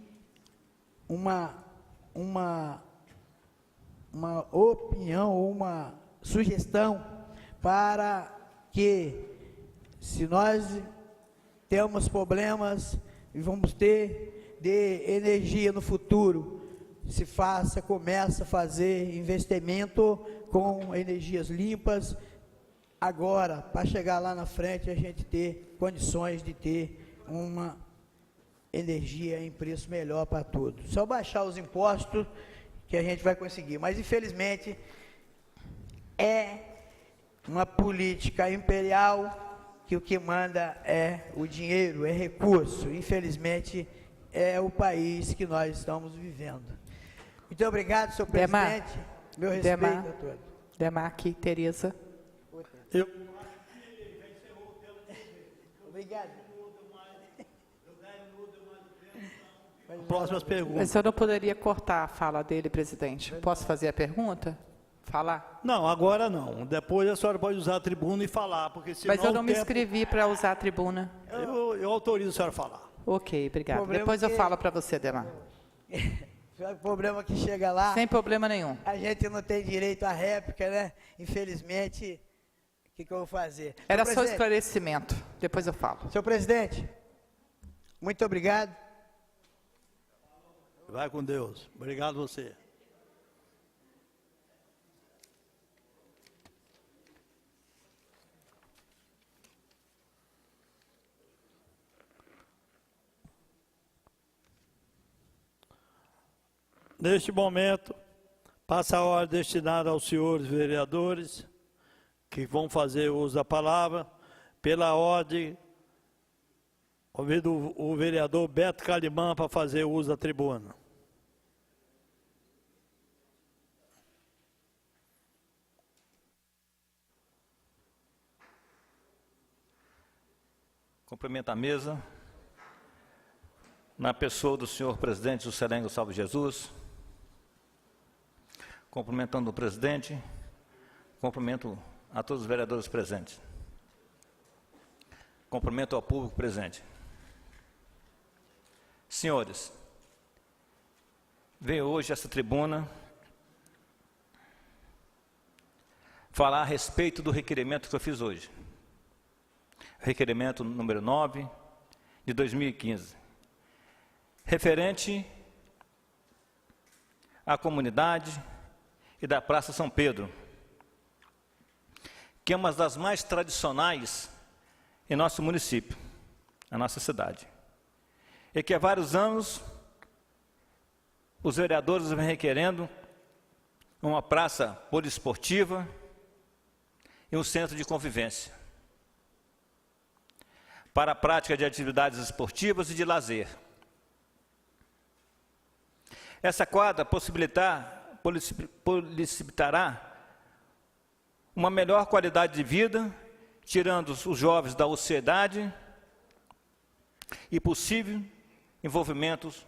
uma opinião ou uma sugestão para que, se nós temos problemas e vamos ter de energia no futuro, começa a fazer investimento com energias limpas agora, para chegar lá na frente a gente ter condições de ter uma energia em preço melhor para todos. Só baixar os impostos que a gente vai conseguir, mas infelizmente é uma política imperial que o que manda é o dinheiro, é recurso. Infelizmente é o país que nós estamos vivendo. Muito obrigado, senhor presidente. Meu respeito a todos. Demar aqui, Tereza. Obrigado. Próximas perguntas. Mas eu não poderia cortar a fala dele, presidente. Posso fazer a pergunta? Falar? Não, agora não. Depois a senhora pode usar a tribuna e falar, porque senão Mas eu não me tempo... inscrevi para usar a tribuna. Eu autorizo a senhora a falar. Ok, obrigado. Problema Depois eu que- falo para você, Demar. O problema que chega lá, Sem problema nenhum. a gente não tem direito à réplica, né? Infelizmente, o que eu vou fazer? Era Senhor só presidente, esclarecimento. Depois eu falo. senhor presidente, muito obrigado. Vai com Deus. Obrigado você. Neste momento, passa a ordem destinada aos senhores vereadores que vão fazer uso da palavra. Pela ordem, convido o vereador Beto Calimã para fazer uso da tribuna. Cumprimento a mesa, na pessoa do senhor presidente Juscelino Gonçalves Jesus, cumprimentando o presidente, cumprimento a todos os vereadores presentes, cumprimento ao público presente. Senhores, veio hoje essa tribuna falar a respeito do requerimento que eu fiz hoje. Requerimento número 9 de 2015, referente à comunidade e da Praça São Pedro, que é uma das mais tradicionais em nosso município, na nossa cidade. E que há vários anos os vereadores vêm requerendo uma praça poliesportiva e um centro de convivência para a prática de atividades esportivas e de lazer. Essa quadra possibilitará uma melhor qualidade de vida, tirando os jovens da ociosidade e possível envolvimentos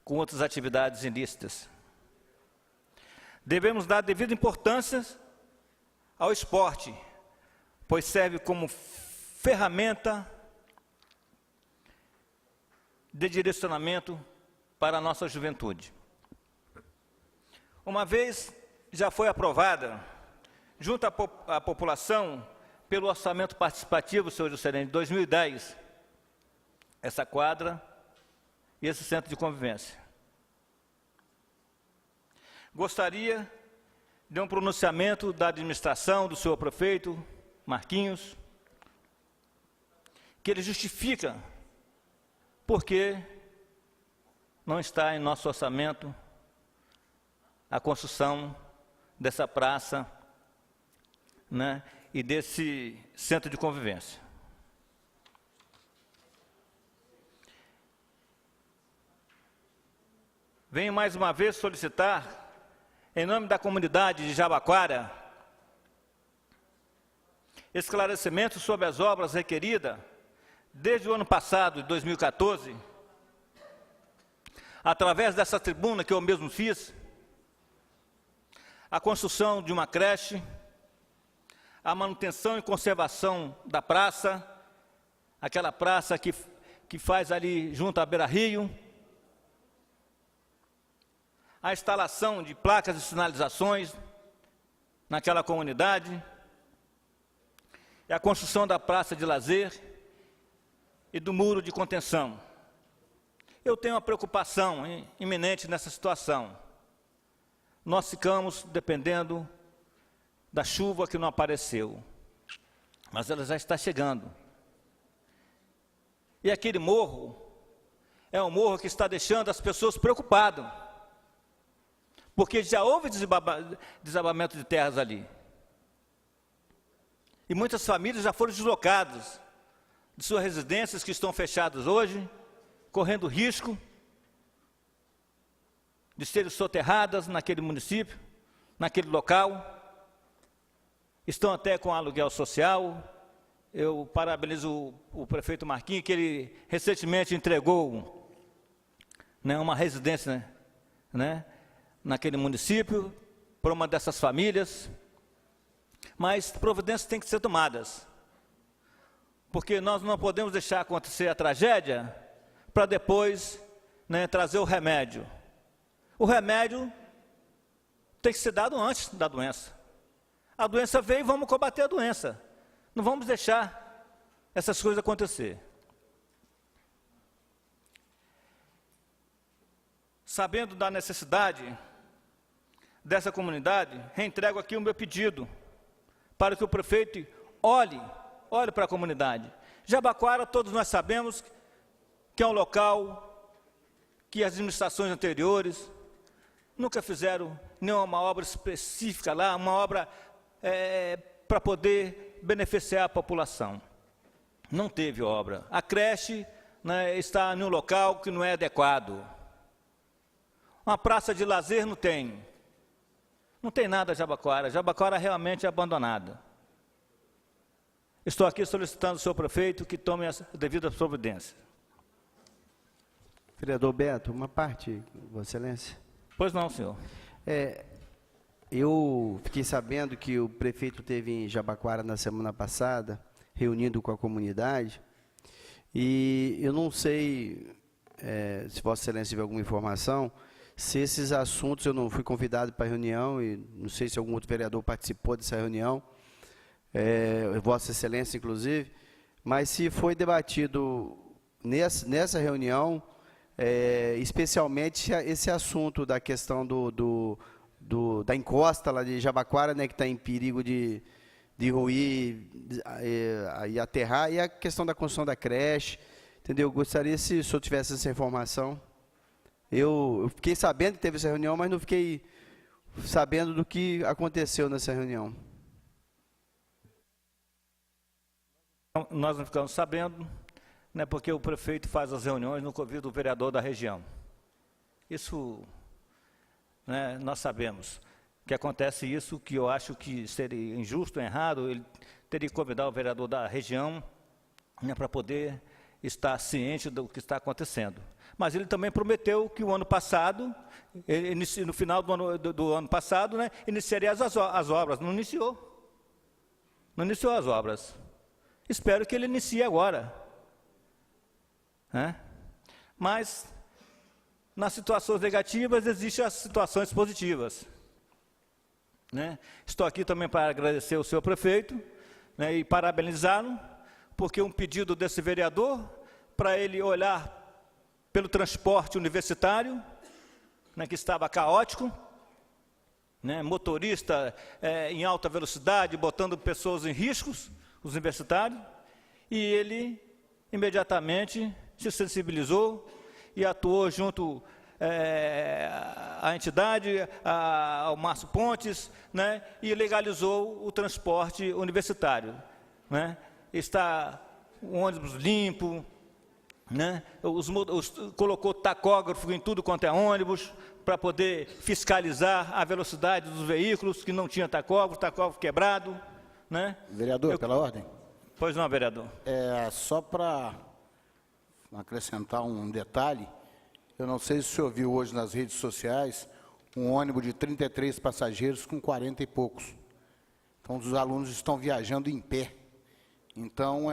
com outras atividades ilícitas. Devemos dar devida importância ao esporte, pois serve como ferramenta de direcionamento para a nossa juventude. Uma vez já foi aprovada, junto à população, pelo orçamento participativo, senhor Juscelino, de 2010, essa quadra e esse centro de convivência. Gostaria de um pronunciamento da administração, do senhor prefeito, Marquinhos, que ele justifica por que não está em nosso orçamento a construção dessa praça, né, e desse centro de convivência. Venho mais uma vez solicitar, em nome da comunidade de Jabaquara, esclarecimentos sobre as obras requeridas desde o ano passado, de 2014, através dessa tribuna que eu mesmo fiz, a construção de uma creche, a manutenção e conservação da praça, aquela praça que faz ali junto à Beira-Rio, a instalação de placas de sinalizações naquela comunidade, e a construção da praça de lazer e do muro de contenção. Eu tenho uma preocupação iminente nessa situação. Nós ficamos dependendo da chuva que não apareceu, mas ela já está chegando. E aquele morro é um morro que está deixando as pessoas preocupadas, porque já houve desabamento de terras ali. E muitas famílias já foram deslocadas de suas residências, que estão fechadas hoje, correndo risco de serem soterradas naquele município, naquele local. Estão até com aluguel social. Eu parabenizo o prefeito Marquinhos, que ele recentemente entregou, né, uma residência, né, naquele município, para uma dessas famílias. Mas providências têm que ser tomadas, porque nós não podemos deixar acontecer a tragédia para depois, né, trazer o remédio. O remédio tem que ser dado antes da doença. A doença veio, vamos combater a doença. Não vamos deixar essas coisas acontecer. Sabendo da necessidade dessa comunidade, reentrego aqui o meu pedido para que o prefeito olhe para a comunidade. Jabaquara, todos nós sabemos que é um local que as administrações anteriores nunca fizeram nenhuma obra específica lá, uma obra para poder beneficiar a população. Não teve obra. A creche, né, está em um local que não é adequado. Uma praça de lazer não tem. Não tem nada Jabaquara. Jabaquara realmente é abandonada. Estou aqui solicitando ao senhor prefeito que tome as devidas providências. Vereador Beto, uma parte, Vossa Excelência. Pois não, senhor. Eu fiquei sabendo que o prefeito esteve em Jabaquara na semana passada, reunindo com a comunidade, e eu não sei se Vossa Excelência tiver alguma informação, se esses assuntos, eu não fui convidado para a reunião, e não sei se algum outro vereador participou dessa reunião, Vossa Excelência inclusive, mas se foi debatido nessa reunião, especialmente esse assunto da questão da encosta lá de Jabaquara, né, que está em perigo de ruir e aterrar, e a questão da construção da creche, entendeu? Eu gostaria, se o senhor tivesse essa informação. Eu fiquei sabendo que teve essa reunião, mas não fiquei sabendo do que aconteceu nessa reunião. Nós não ficamos sabendo, né, porque o prefeito faz as reuniões no convite do vereador da região. Isso, né, nós sabemos que acontece isso, que eu acho que seria injusto, errado, ele teria que convidar o vereador da região, né, para poder estar ciente do que está acontecendo. Mas ele também prometeu que o ano passado, no final do ano passado, né, iniciaria as obras. Não iniciou. Não iniciou as obras. Espero que ele inicie agora. Né? Mas, nas situações negativas, existem as situações positivas. Né? Estou aqui também para agradecer ao senhor prefeito, né, e parabenizá-lo, porque um pedido desse vereador, para ele olhar pelo transporte universitário, né, que estava caótico, né, motorista em alta velocidade, botando pessoas em riscos, os universitários, e ele imediatamente se sensibilizou e atuou junto à entidade, ao Márcio Pontes, né, e legalizou o transporte universitário. Né? Está um ônibus limpo, né? Colocou tacógrafo em tudo quanto é ônibus, para poder fiscalizar a velocidade dos veículos, que não tinha tacógrafo quebrado. Né? Vereador, pela ordem. Pois não, vereador. Só para acrescentar um detalhe, eu não sei se o senhor viu hoje nas redes sociais, um ônibus de 33 passageiros com 40 e poucos. Então, os alunos estão viajando em pé. Então,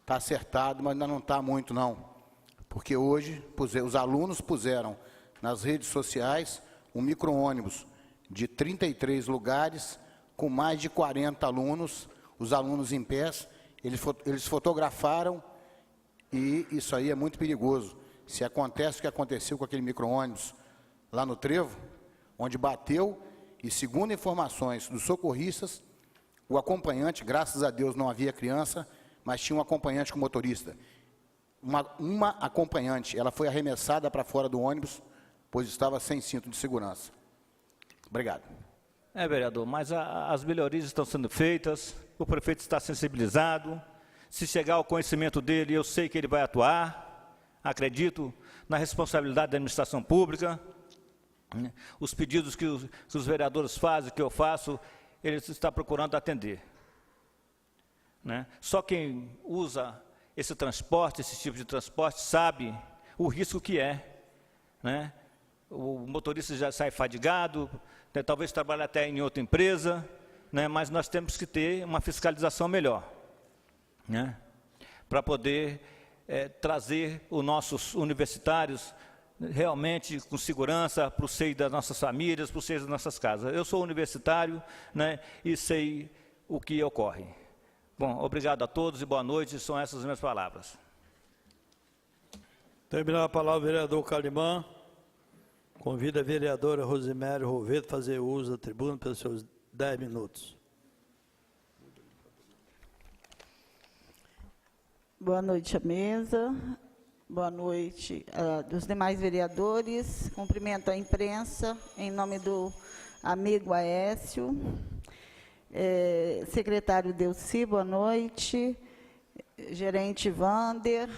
está acertado, mas ainda não está muito, não. Porque hoje, os alunos puseram nas redes sociais um micro-ônibus de 33 lugares, com mais de 40 alunos, os alunos em pé, eles fotografaram, e isso aí é muito perigoso. Se acontece o que aconteceu com aquele micro-ônibus lá no Trevo, onde bateu, e segundo informações dos socorristas, o acompanhante, graças a Deus não havia criança, mas tinha um acompanhante com motorista. Uma acompanhante, ela foi arremessada para fora do ônibus, pois estava sem cinto de segurança. Obrigado. Vereador, mas as melhorias estão sendo feitas, o prefeito está sensibilizado, se chegar ao conhecimento dele, eu sei que ele vai atuar, acredito na responsabilidade da administração pública, né? Os pedidos que os vereadores fazem, que eu faço, ele está procurando atender. Né? Só quem usa esse transporte, esse tipo de transporte, sabe o risco que é. Né? O motorista já sai fadigado, né? Talvez trabalhe até em outra empresa, né? Mas nós temos que ter uma fiscalização melhor, né? Para poder trazer os nossos universitários realmente com segurança para o seio das nossas famílias, para o seio das nossas casas. Eu sou universitário, né? E sei o que ocorre. Bom, obrigado a todos e boa noite, são essas as minhas palavras. Terminar a palavra o vereador Calimã. Convido a vereadora Rosimério Roveta a fazer uso da tribuna pelos seus 10 minutos. Boa noite à mesa, boa noite dos demais vereadores, cumprimento a imprensa, em nome do amigo Aécio, secretário Delci, boa noite, gerente Vander,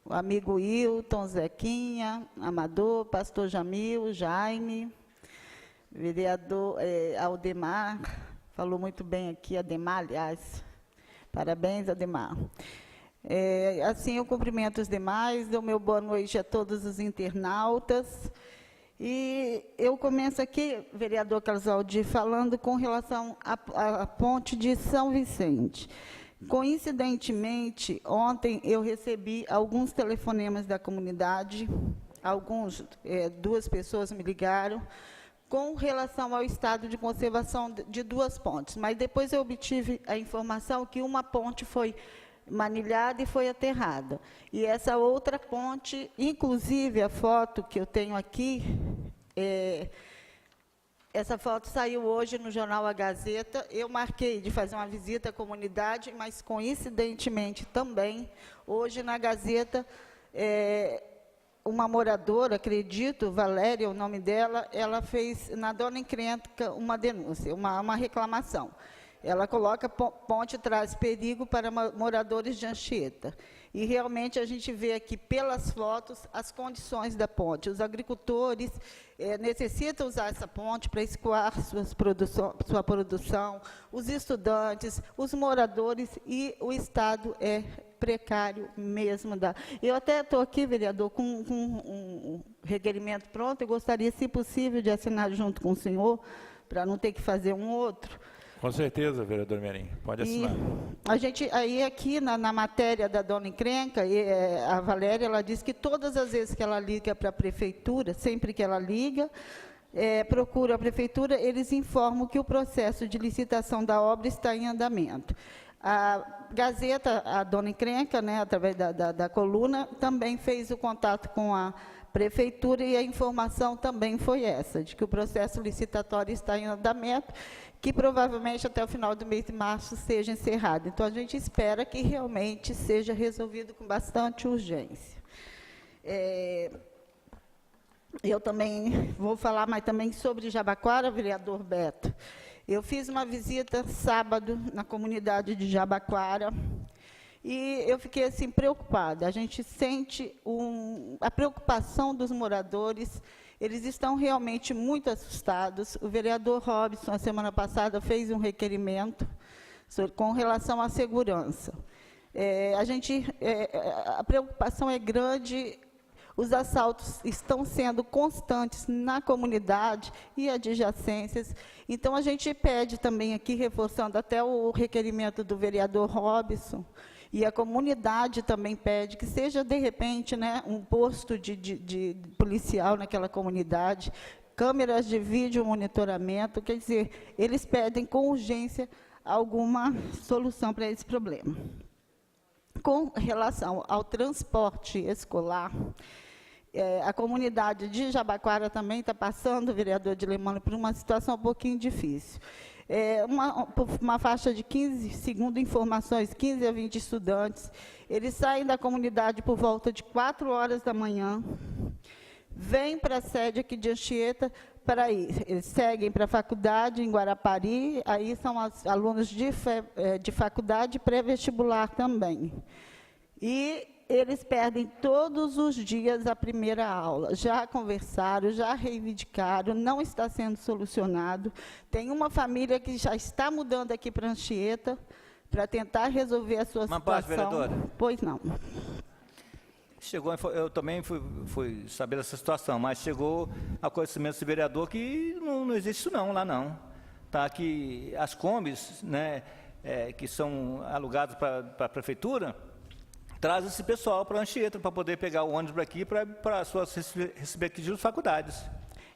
o amigo Hilton, Zequinha, Amador, pastor Jamil, Jaime, vereador Aldemar, falou muito bem aqui, Ademar, aliás, parabéns, Ademar. Assim, eu cumprimento os demais, dou meu boa noite a todos os internautas, e eu começo aqui, vereador Carlos Aldir, falando com relação à ponte de São Vicente. Coincidentemente, ontem eu recebi alguns telefonemas da comunidade, duas pessoas me ligaram, com relação ao estado de conservação de duas pontes, mas depois eu obtive a informação que uma ponte foi manilhada e foi aterrada. E essa outra ponte, inclusive a foto que eu tenho aqui, Essa foto saiu hoje no jornal A Gazeta. Eu marquei de fazer uma visita à comunidade, mas, coincidentemente, também, hoje na Gazeta, uma moradora, acredito, Valéria, o nome dela, ela fez, na Dona Encrenca, uma denúncia, uma reclamação. Ela coloca ponte traz perigo para moradores de Anchieta. E realmente a gente vê aqui pelas fotos as condições da ponte. Os agricultores necessitam usar essa ponte para escoar sua produção, os estudantes, os moradores, e o estado é precário mesmo. Eu até estou aqui, vereador, com um requerimento pronto. Eu gostaria, se possível, de assinar junto com o senhor, para não ter que fazer um outro. Com certeza, vereador Merim, pode assinar. A gente, aí aqui na matéria da Dona Encrenca, a Valéria, ela diz que todas as vezes que ela liga para a prefeitura, sempre que ela liga, procura a prefeitura, eles informam que o processo de licitação da obra está em andamento. A Gazeta, a Dona Encrenca, né, através da coluna, também fez o contato com a prefeitura, e a informação também foi essa, de que o processo licitatório está em andamento, que provavelmente até o final do mês de março seja encerrado. Então, a gente espera que realmente seja resolvido com bastante urgência. Eu também vou falar mais também sobre Jabaquara, vereador Beto. Eu fiz uma visita sábado na comunidade de Jabaquara, e eu fiquei assim preocupada. A gente sente a preocupação dos moradores. Eles estão realmente muito assustados. O vereador Robson, a semana passada, fez um requerimento com relação à segurança. A preocupação é grande. Os assaltos estão sendo constantes na comunidade e adjacências. Então, a gente pede também aqui, reforçando até o requerimento do vereador Robson, e a comunidade também pede que seja, de repente, né, um posto de policial naquela comunidade, câmeras de vídeo monitoramento. Quer dizer, eles pedem com urgência alguma solução para esse problema. Com relação ao transporte escolar, a comunidade de Jabaquara também está passando, vereador Dilemano, por uma situação um pouquinho difícil. Uma faixa de 15, segundo informações, 15 a 20 estudantes. Eles saem da comunidade por volta de 4 horas da manhã, vêm para a sede aqui de Anchieta para ir. Eles seguem para a faculdade em Guarapari, aí são alunos de faculdade pré-vestibular também. E eles perdem todos os dias a primeira aula. Já conversaram, já reivindicaram, não está sendo solucionado. Tem uma família que já está mudando aqui para Anchieta para tentar resolver a sua situação. Paz, vereadora. Pois não. Eu também fui saber dessa situação, mas chegou a conhecimento desse vereador que não existe isso não, lá não. Tá, que as combis, né, que são alugadas para a prefeitura, traz esse pessoal para Anchieta, para poder pegar o ônibus aqui para as suas respectivas faculdades.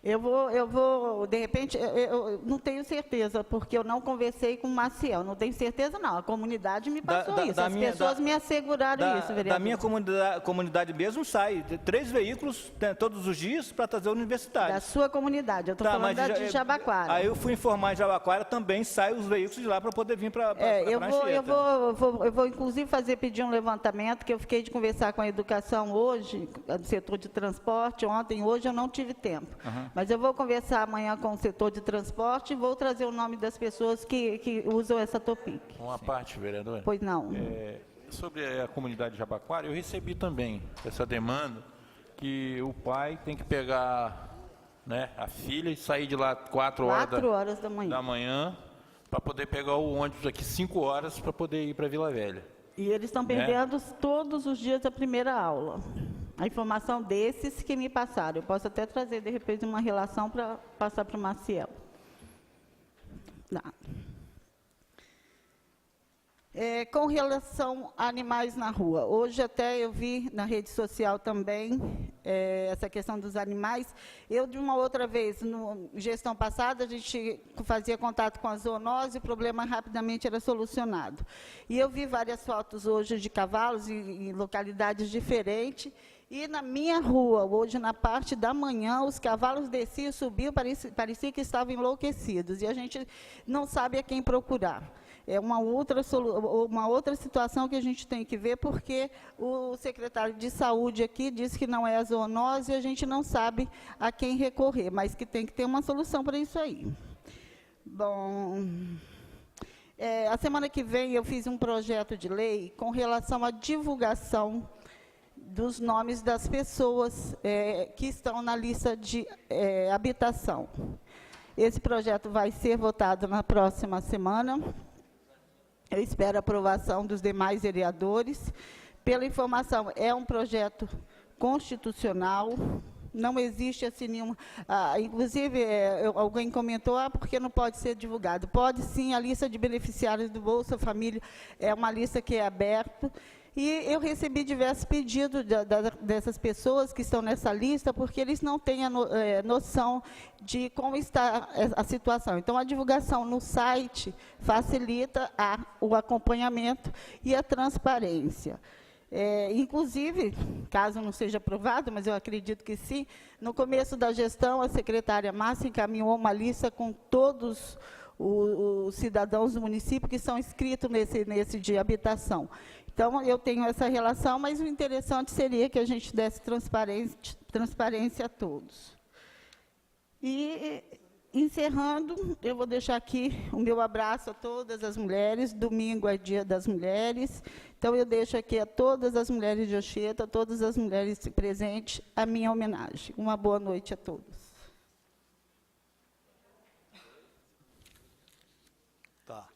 Eu vou, de repente, eu não tenho certeza, porque eu não conversei com o Maciel, não tenho certeza não, a comunidade me passou isso, as pessoas me asseguraram isso, vereador. Da minha comunidade mesmo sai 3 veículos todos os dias para trazer universitários. Da sua comunidade, eu estou falando de Jabaquara. Aí eu fui informar em Jabaquara, também saem os veículos de lá para poder vir para Anchieta. Eu vou, inclusive, pedir um levantamento, que eu fiquei de conversar com a educação hoje, do setor de transporte, hoje eu não tive tempo. Mas eu vou conversar amanhã com o setor de transporte e vou trazer o nome das pessoas que usam essa Topic. Uma parte, vereadora. Pois não. Sobre a comunidade de Jabaquara, eu recebi também essa demanda, que o pai tem que pegar, né, a filha e sair de lá 4 horas da manhã para poder pegar o ônibus aqui 5 horas para poder ir para Vila Velha. E eles estão perdendo todos os dias a primeira aula. A informação desses que me passaram. Eu posso até trazer, de repente, uma relação para passar para o Maciel. Com relação a animais na rua, hoje até eu vi na rede social também essa questão dos animais. Eu, de uma outra vez, na gestão passada, a gente fazia contato com a zoonose e o problema rapidamente era solucionado. E eu vi várias fotos hoje de cavalos em localidades diferentes, E na minha rua, hoje, na parte da manhã, os cavalos desciam, subiam, parecia que estavam enlouquecidos. E a gente não sabe a quem procurar. É uma outra situação que a gente tem que ver, porque o secretário de saúde aqui disse que não é a zoonose e a gente não sabe a quem recorrer, mas que tem que ter uma solução para isso aí. Bom, a semana que vem eu fiz um projeto de lei com relação à divulgação dos nomes das pessoas que estão na lista de habitação. Esse projeto vai ser votado na próxima semana. Eu espero a aprovação dos demais vereadores. Pela informação, é um projeto constitucional, não existe assim nenhum... inclusive, alguém comentou, porque não pode ser divulgado. Pode sim, a lista de beneficiários do Bolsa Família é uma lista que é aberta. E eu recebi diversos pedidos dessas pessoas que estão nessa lista, porque eles não têm a noção de como está a situação. Então, a divulgação no site facilita o acompanhamento e a transparência. Inclusive, caso não seja aprovado, mas eu acredito que sim, no começo da gestão, a secretária Márcia encaminhou uma lista com todos os cidadãos do município que são inscritos nesse de habitação. Então, eu tenho essa relação, mas o interessante seria que a gente desse transparência a todos. E, encerrando, eu vou deixar aqui o meu abraço a todas as mulheres. Domingo é Dia das Mulheres. Então, eu deixo aqui a todas as mulheres de Anchieta, a todas as mulheres presentes, a minha homenagem. Uma boa noite a todos. Tá.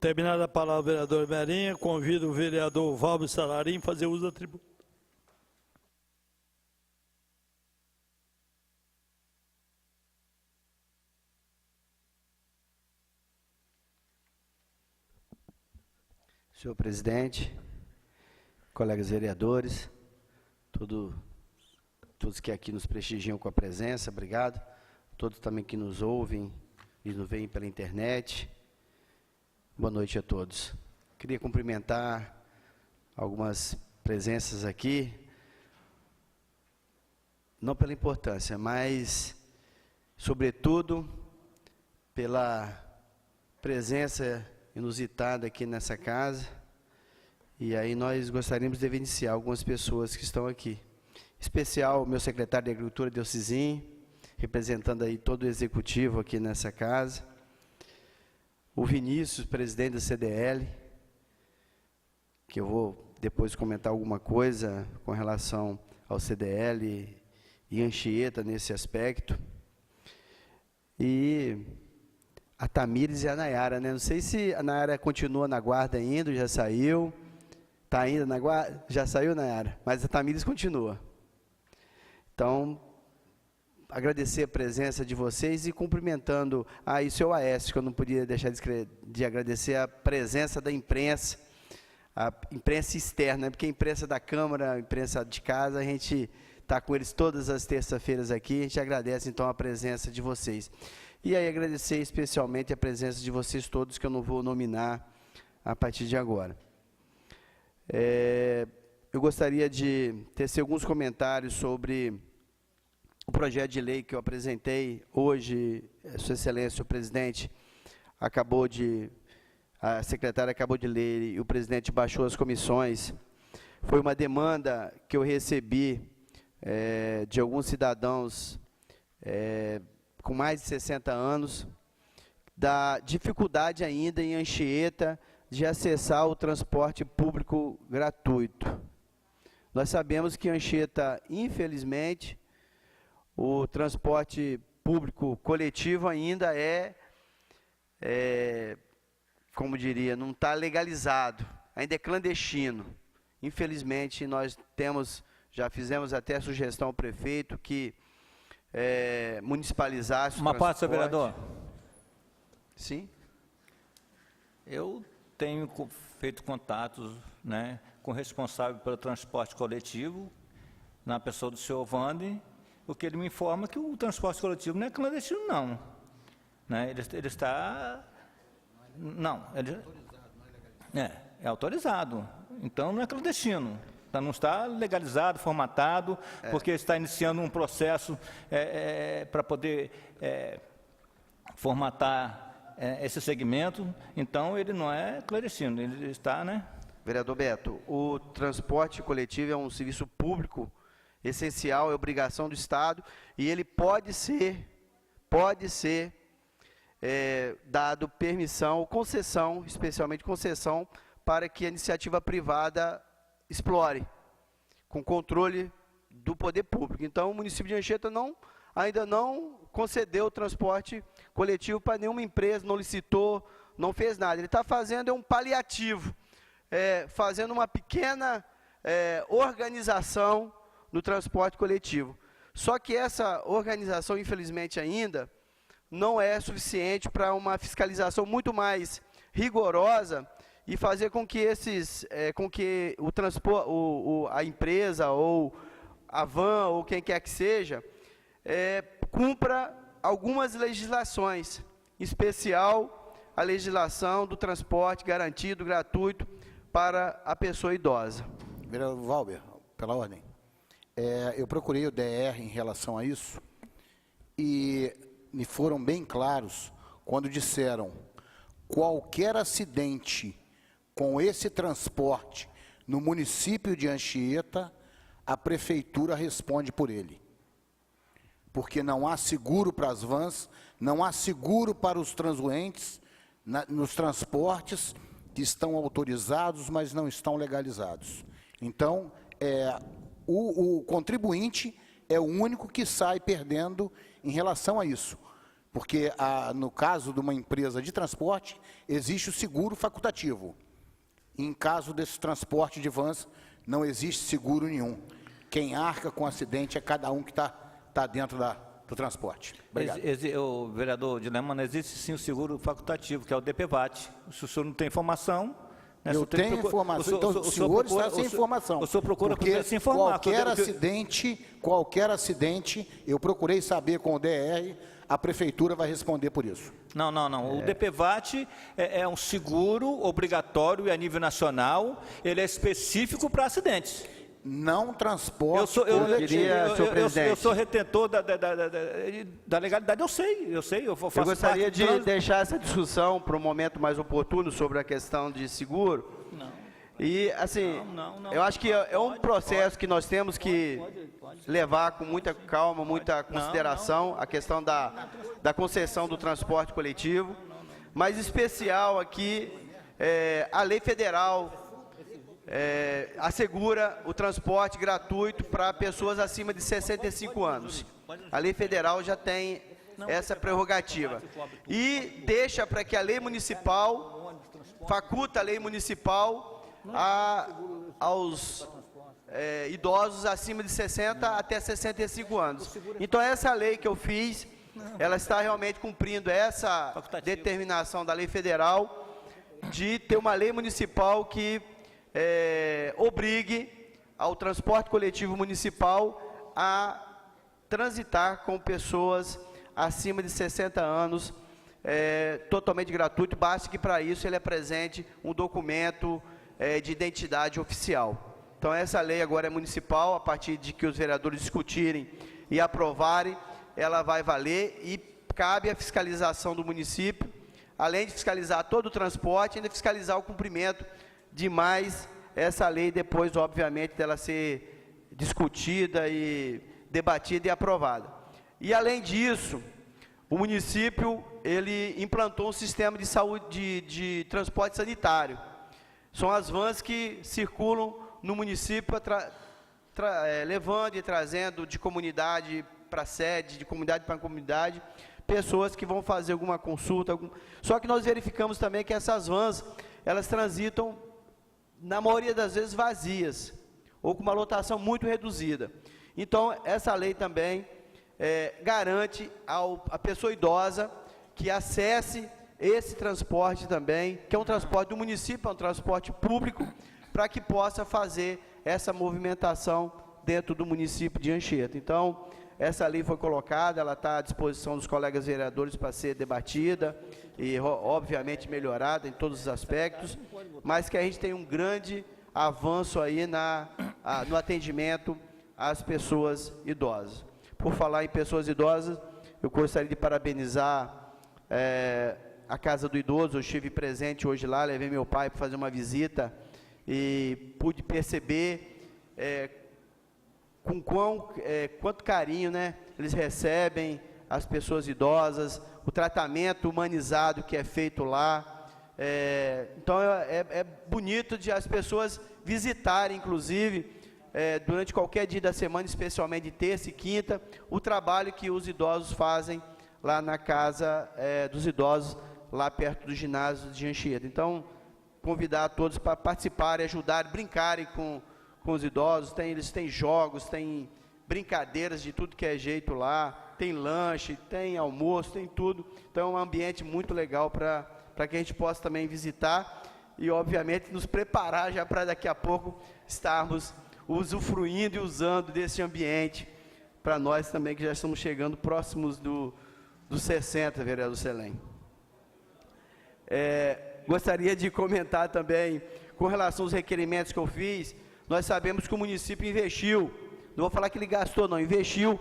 Terminada a palavra, vereador Merinha, convido o vereador Valber Salarim a fazer uso da tribuna. Senhor presidente, colegas vereadores, todos que aqui nos prestigiam com a presença, obrigado. Todos também que nos ouvem e nos veem pela internet. Boa noite a todos. Queria cumprimentar algumas presenças aqui, não pela importância, mas, sobretudo, pela presença inusitada aqui nessa casa. E aí nós gostaríamos de evidenciar algumas pessoas que estão aqui. Em especial, o meu secretário de Agricultura, Delcizinho, representando aí todo o executivo aqui nessa casa. O Vinícius, presidente da CDL, que eu vou depois comentar alguma coisa com relação ao CDL e Anchieta nesse aspecto. E a Tamires e a Nayara, né? Não sei se a Nayara continua na guarda ainda, já saiu. Está ainda na guarda? Já saiu, Nayara? Mas a Tamires continua. Então, agradecer a presença de vocês e cumprimentando o seu Aécio, que eu não podia deixar de agradecer a presença da imprensa, a imprensa externa, porque a imprensa da Câmara, a imprensa de casa, a gente está com eles todas as terças-feiras aqui, a gente agradece então a presença de vocês. E aí agradecer especialmente a presença de vocês todos, que eu não vou nominar a partir de agora. Eu gostaria de tecer alguns comentários sobre o projeto de lei que eu apresentei hoje. Sua Excelência, o presidente a secretária acabou de ler e o presidente baixou as comissões. Foi uma demanda que eu recebi de alguns cidadãos com mais de 60 anos, da dificuldade ainda em Anchieta de acessar o transporte público gratuito. Nós sabemos que Anchieta, infelizmente, o transporte público coletivo ainda como diria, não está legalizado, ainda é clandestino. Infelizmente, nós já fizemos até a sugestão ao prefeito que municipalizasse o transporte. Uma parte, senhor vereador. Sim. Eu tenho feito contatos, né, com o responsável pelo transporte coletivo, na pessoa do senhor Wander, o que ele me informa que o transporte coletivo não é clandestino, não. Né? Ele está... Não, É autorizado. Então não é clandestino. Não está legalizado, formatado, porque está iniciando um processo para poder formatar esse segmento. Então ele não é clandestino, ele está, né? Vereador Beto, o transporte coletivo é um serviço público essencial, é obrigação do Estado, e ele pode ser dado permissão, concessão, especialmente concessão, para que a iniciativa privada explore, com controle do poder público. Então, o município de Anchieta ainda não concedeu o transporte coletivo para nenhuma empresa, não licitou, não fez nada. Ele está fazendo um paliativo, fazendo uma pequena organização no transporte coletivo. Só que essa organização, infelizmente ainda, não é suficiente para uma fiscalização muito mais rigorosa e fazer com que a empresa ou a van ou quem quer que seja cumpra algumas legislações, em especial a legislação do transporte garantido, gratuito para a pessoa idosa. Vereador Valber, pela ordem. Eu procurei o DR em relação a isso e me foram bem claros quando disseram: qualquer acidente com esse transporte no município de Anchieta, a prefeitura responde por ele. Porque não há seguro para as vans, não há seguro para os transuentes nos transportes que estão autorizados, mas não estão legalizados. Então, o contribuinte é o único que sai perdendo em relação a isso. Porque, no caso de uma empresa de transporte, existe o seguro facultativo. Em caso desse transporte de vans, não existe seguro nenhum. Quem arca com o acidente é cada um que está dentro do transporte. Obrigado. O vereador Dilemano, existe sim o seguro facultativo, que é o DPVAT. Se o senhor não tem informação... Eu tenho informação, então o senhor está sem informação. O senhor procura porque se informar. Qualquer acidente, eu procurei saber com o DR, a prefeitura vai responder por isso. Não. O DPVAT é um seguro obrigatório e a nível nacional, ele é específico para acidentes. Não transporte eu sou retentor da legalidade, eu sei. Eu gostaria de deixar essa discussão para um momento mais oportuno sobre a questão de seguro. Não. E, assim, eu acho que é um processo que nós temos que levar com muita calma, muita consideração, a questão da concessão do transporte coletivo, mas especial aqui, a lei federal assegura o transporte gratuito para pessoas acima de 65 anos. A lei federal já tem essa prerrogativa. E deixa para que a lei municipal, faculta a lei municipal aos idosos acima de 60 até 65 anos. Então, essa lei que eu fiz, ela está realmente cumprindo essa determinação da lei federal de ter uma lei municipal que obrigue ao transporte coletivo municipal a transitar com pessoas acima de 60 anos, totalmente gratuito, basta que para isso ele apresente um documento de identidade oficial. Então essa lei agora é municipal, a partir de que os vereadores discutirem e aprovarem, ela vai valer e cabe a fiscalização do município, além de fiscalizar todo o transporte, ainda fiscalizar o cumprimento de mais essa lei depois, obviamente, dela ser discutida e debatida e aprovada. E, além disso, o município, ele implantou um sistema de saúde, de transporte sanitário. São as vans que circulam no município, levando e trazendo de comunidade para sede, de comunidade para comunidade, pessoas que vão fazer alguma consulta. Só que nós verificamos também que essas vans, elas transitam na maioria das vezes vazias, ou com uma lotação muito reduzida. Então, essa lei também garante à pessoa idosa que acesse esse transporte também, que é um transporte do município, é um transporte público, para que possa fazer essa movimentação dentro do município de Anchieta. Então, essa lei foi colocada, ela está à disposição dos colegas vereadores para ser debatida e, obviamente, melhorada em todos os aspectos, mas que a gente tem um grande avanço aí no atendimento às pessoas idosas. Por falar em pessoas idosas, eu gostaria de parabenizar a Casa do Idoso. Eu estive presente hoje lá, levei meu pai para fazer uma visita e pude perceber com quanto carinho, né, eles recebem as pessoas idosas, o tratamento humanizado que é feito lá. Então é bonito de as pessoas visitarem, inclusive, durante qualquer dia da semana, especialmente de terça e quinta, o trabalho que os idosos fazem lá na Casa dos Idosos, lá perto do ginásio de Anchieta. Então, convidar a todos para participarem, ajudarem, brincarem com os idosos. Eles têm jogos, têm brincadeiras de tudo que é jeito lá, tem lanche, tem almoço, tem tudo. Então, é um ambiente muito legal para que a gente possa também visitar e, obviamente, nos preparar já para daqui a pouco estarmos usufruindo e usando desse ambiente, para nós também que já estamos chegando próximos dos 60, vereador Selem. Gostaria de comentar também, com relação aos requerimentos que eu fiz, nós sabemos que o município investiu, não vou falar que ele gastou não, investiu,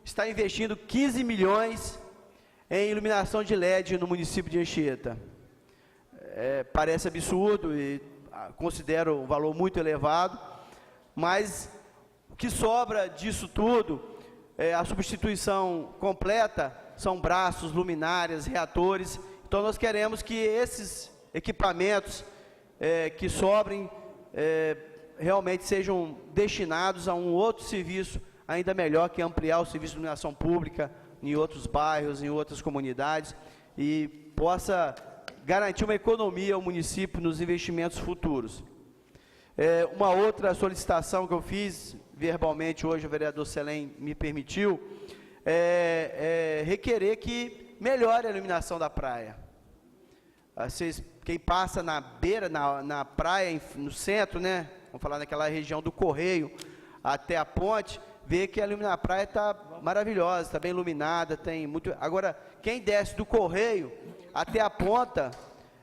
está investindo 15 milhões em iluminação de LED no município de Anchieta. Parece absurdo e considero um valor muito elevado, mas o que sobra disso tudo, a substituição completa, são braços, luminárias, reatores. Então nós queremos que esses equipamentos que sobrem realmente sejam destinados a um outro serviço ainda melhor, que é ampliar o serviço de iluminação pública em outros bairros, em outras comunidades, e possa garantir uma economia ao município nos investimentos futuros. Uma outra solicitação que eu fiz verbalmente hoje, o vereador Selem me permitiu, requerer que melhore a iluminação da praia. Quem passa na beira, na praia, no centro, né, vamos falar naquela região do Correio, até a ponte, vê que a praia está maravilhosa, está bem iluminada, tem muito... Agora, quem desce do Correio até a ponta,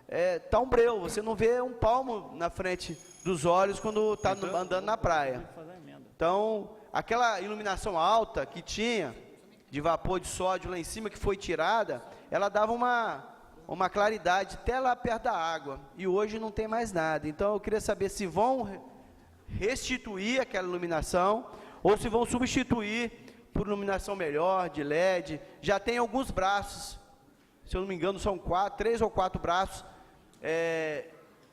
está um breu, você não vê um palmo na frente dos olhos quando está andando na praia. Então, aquela iluminação alta que tinha, de vapor de sódio lá em cima, que foi tirada, ela dava uma claridade até lá perto da água, e hoje não tem mais nada. Então, eu queria saber se vão restituir aquela iluminação, ou se vão substituir por iluminação melhor, de LED. Já tem alguns braços, se eu não me engano, são 3 ou 4 braços,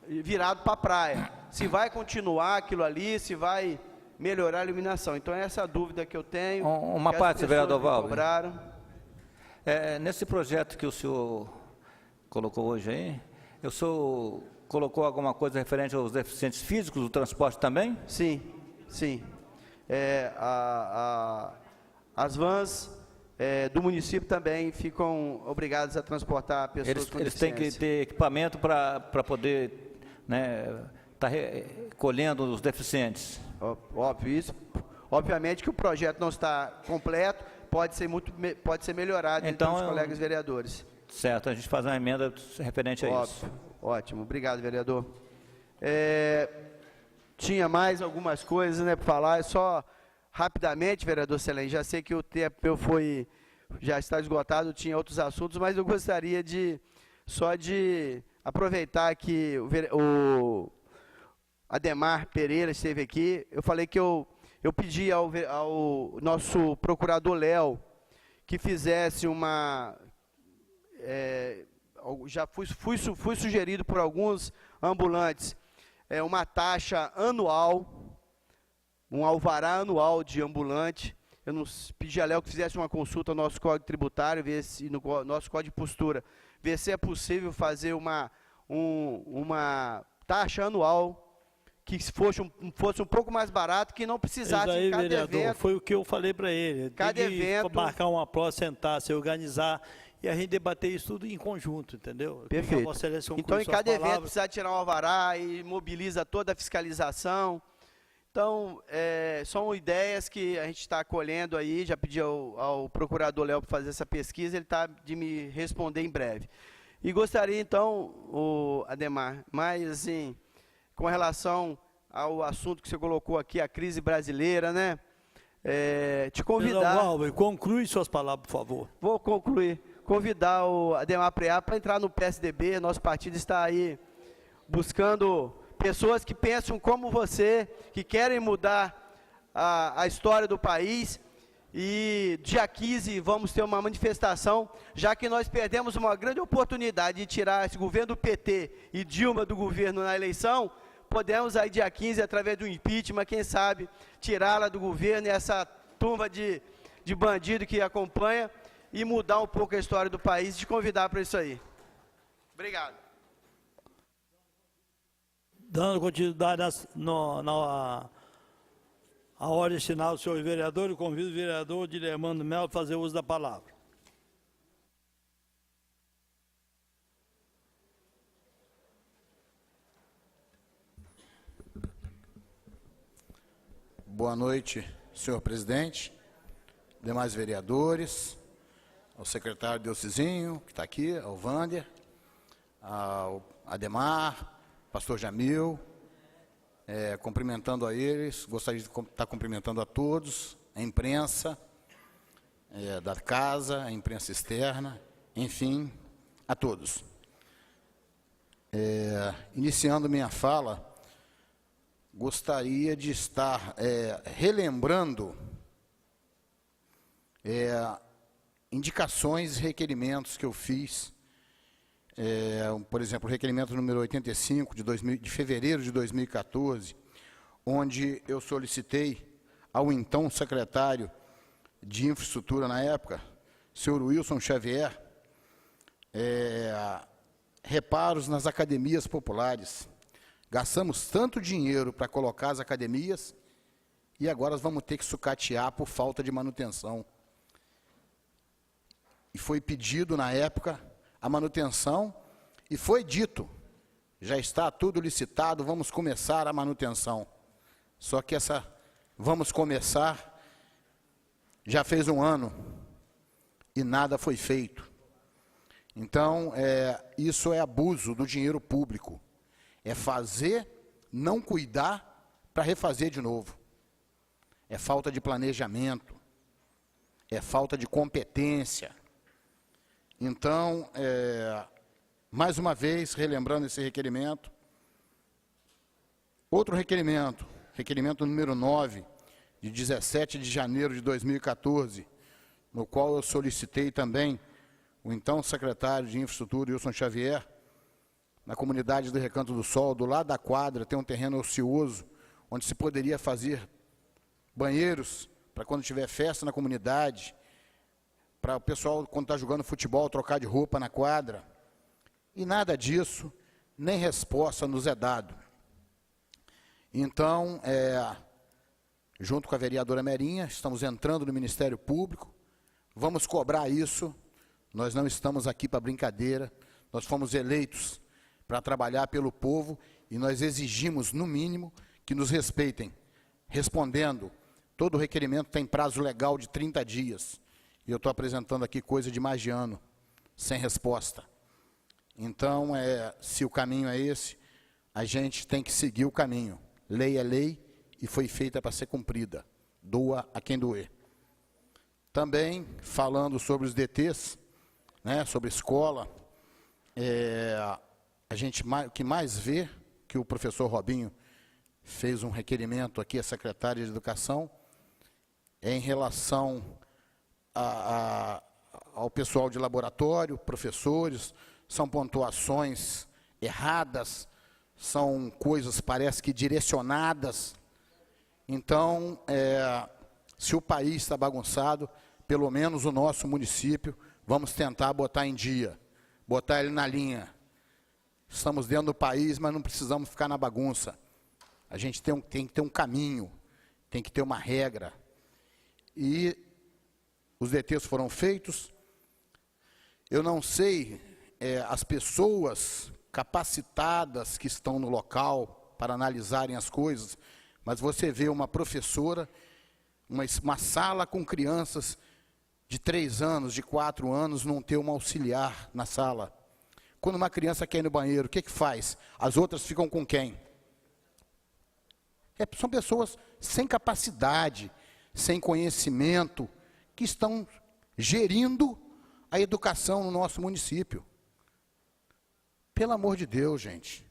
virado para a praia. Se vai continuar aquilo ali, se vai melhorar a iluminação. Então, essa é a dúvida que eu tenho. Uma parte, vereador Valber. Nesse projeto que o senhor colocou hoje aí, o senhor colocou alguma coisa referente aos deficientes físicos do transporte também? Sim, sim. As vans do município também ficam obrigadas a transportar pessoas com deficiência. Eles têm que ter equipamento para poder, né, estar recolhendo os deficientes. Óbvio, isso. Obviamente que o projeto não está completo, pode ser melhorado então, entre os colegas vereadores. Certo, a gente faz uma emenda referente a isso. Ótimo, obrigado, vereador. Tinha mais algumas coisas, né, para falar, só rapidamente, vereador Selem, já sei que o tempo já está esgotado, tinha outros assuntos, mas eu gostaria de aproveitar que o Ademar Pereira esteve aqui. Eu falei que eu pedi ao nosso procurador Léo que fizesse já fui sugerido por alguns ambulantes, uma taxa anual, um alvará anual de ambulante. Eu não pedi a Léo que fizesse uma consulta ao nosso Código Tributário, ver se no nosso Código de Postura, ver se é possível fazer uma taxa anual que fosse um pouco mais barato, que não precisasse aí, cada vereador, evento. Foi o que eu falei para ele. Cada evento marcar uma prova, sentar, se organizar e a gente debater isso tudo em conjunto, entendeu? Perfeito. Então, em cada evento precisar tirar um alvará e mobiliza toda a fiscalização. Então, são ideias que a gente está colhendo aí, já pedi ao procurador Léo para fazer essa pesquisa, ele está de me responder em breve. E gostaria, então, Ademar, mais assim, com relação ao assunto que você colocou aqui, a crise brasileira, né? Te convidar... Vereador Valber, conclui suas palavras, por favor. Vou concluir. Convidar o Ademar Preá para entrar no PSDB, nosso partido está aí buscando pessoas que pensam como você, que querem mudar a história do país. E dia 15 vamos ter uma manifestação, já que nós perdemos uma grande oportunidade de tirar esse governo do PT e Dilma do governo na eleição. Podemos aí dia 15, através do impeachment, quem sabe, tirá-la do governo e essa turma de bandido que acompanha e mudar um pouco a história do país e te convidar para isso aí. Obrigado. Dando continuidade a ordem destinada ao senhor vereador, eu convido o vereador Dilermando Melo a fazer uso da palavra. Boa noite, senhor presidente, demais vereadores, ao secretário Delcizinho, que está aqui, ao Vander, ao Ademar, pastor Jamil, cumprimentando a eles, gostaria de estar cumprimentando a todos, a imprensa da casa, a imprensa externa, enfim, a todos. Iniciando minha fala, gostaria de estar relembrando indicações e requerimentos que eu fiz, por exemplo, o requerimento número 85 de fevereiro de 2014, onde eu solicitei ao então secretário de Infraestrutura na época, senhor Wilson Xavier, reparos nas academias populares. Gastamos tanto dinheiro para colocar as academias e agora vamos ter que sucatear por falta de manutenção. E foi pedido na época a manutenção e foi dito, já está tudo licitado, vamos começar a manutenção. Só que vamos começar, já fez um ano e nada foi feito. Então, isso é abuso do dinheiro público. É fazer, não cuidar, para refazer de novo. É falta de planejamento, é falta de competência. Então, mais uma vez, relembrando esse requerimento, outro requerimento, requerimento número 9, de 17 de janeiro de 2014, no qual eu solicitei também o então secretário de Infraestrutura, Wilson Xavier, na comunidade do Recanto do Sol, do lado da quadra, tem um terreno ocioso, onde se poderia fazer banheiros para quando tiver festa na comunidade, para o pessoal, quando está jogando futebol, trocar de roupa na quadra. E nada disso, nem resposta nos é dado. Então, junto com a vereadora Merinha, estamos entrando no Ministério Público, vamos cobrar isso, nós não estamos aqui para brincadeira, nós fomos eleitos para trabalhar pelo povo e nós exigimos, no mínimo, que nos respeitem. Respondendo, todo requerimento tem prazo legal de 30 dias. E eu estou apresentando aqui coisa de mais de ano, sem resposta. Então, se o caminho é esse, a gente tem que seguir o caminho. Lei é lei e foi feita para ser cumprida. Doa a quem doer. Também, falando sobre os DTs, né, sobre escola, o que mais vê, que o professor Robinho fez um requerimento aqui à secretária de Educação, em relação ao pessoal de laboratório, professores, são pontuações erradas, são coisas, parece que direcionadas. Então, se o país está bagunçado, pelo menos o nosso município, vamos tentar botar em dia, botar ele na linha. Estamos dentro do país, mas não precisamos ficar na bagunça. A gente tem que ter um caminho, tem que ter uma regra. E os DTs foram feitos. Eu não sei, as pessoas capacitadas que estão no local para analisarem as coisas, mas você vê uma professora, uma sala com crianças de 3 anos, de 4 anos, não ter uma auxiliar na sala. Quando uma criança quer ir no banheiro, o que faz? As outras ficam com quem? São pessoas sem capacidade, sem conhecimento, que estão gerindo a educação no nosso município. Pelo amor de Deus, gente.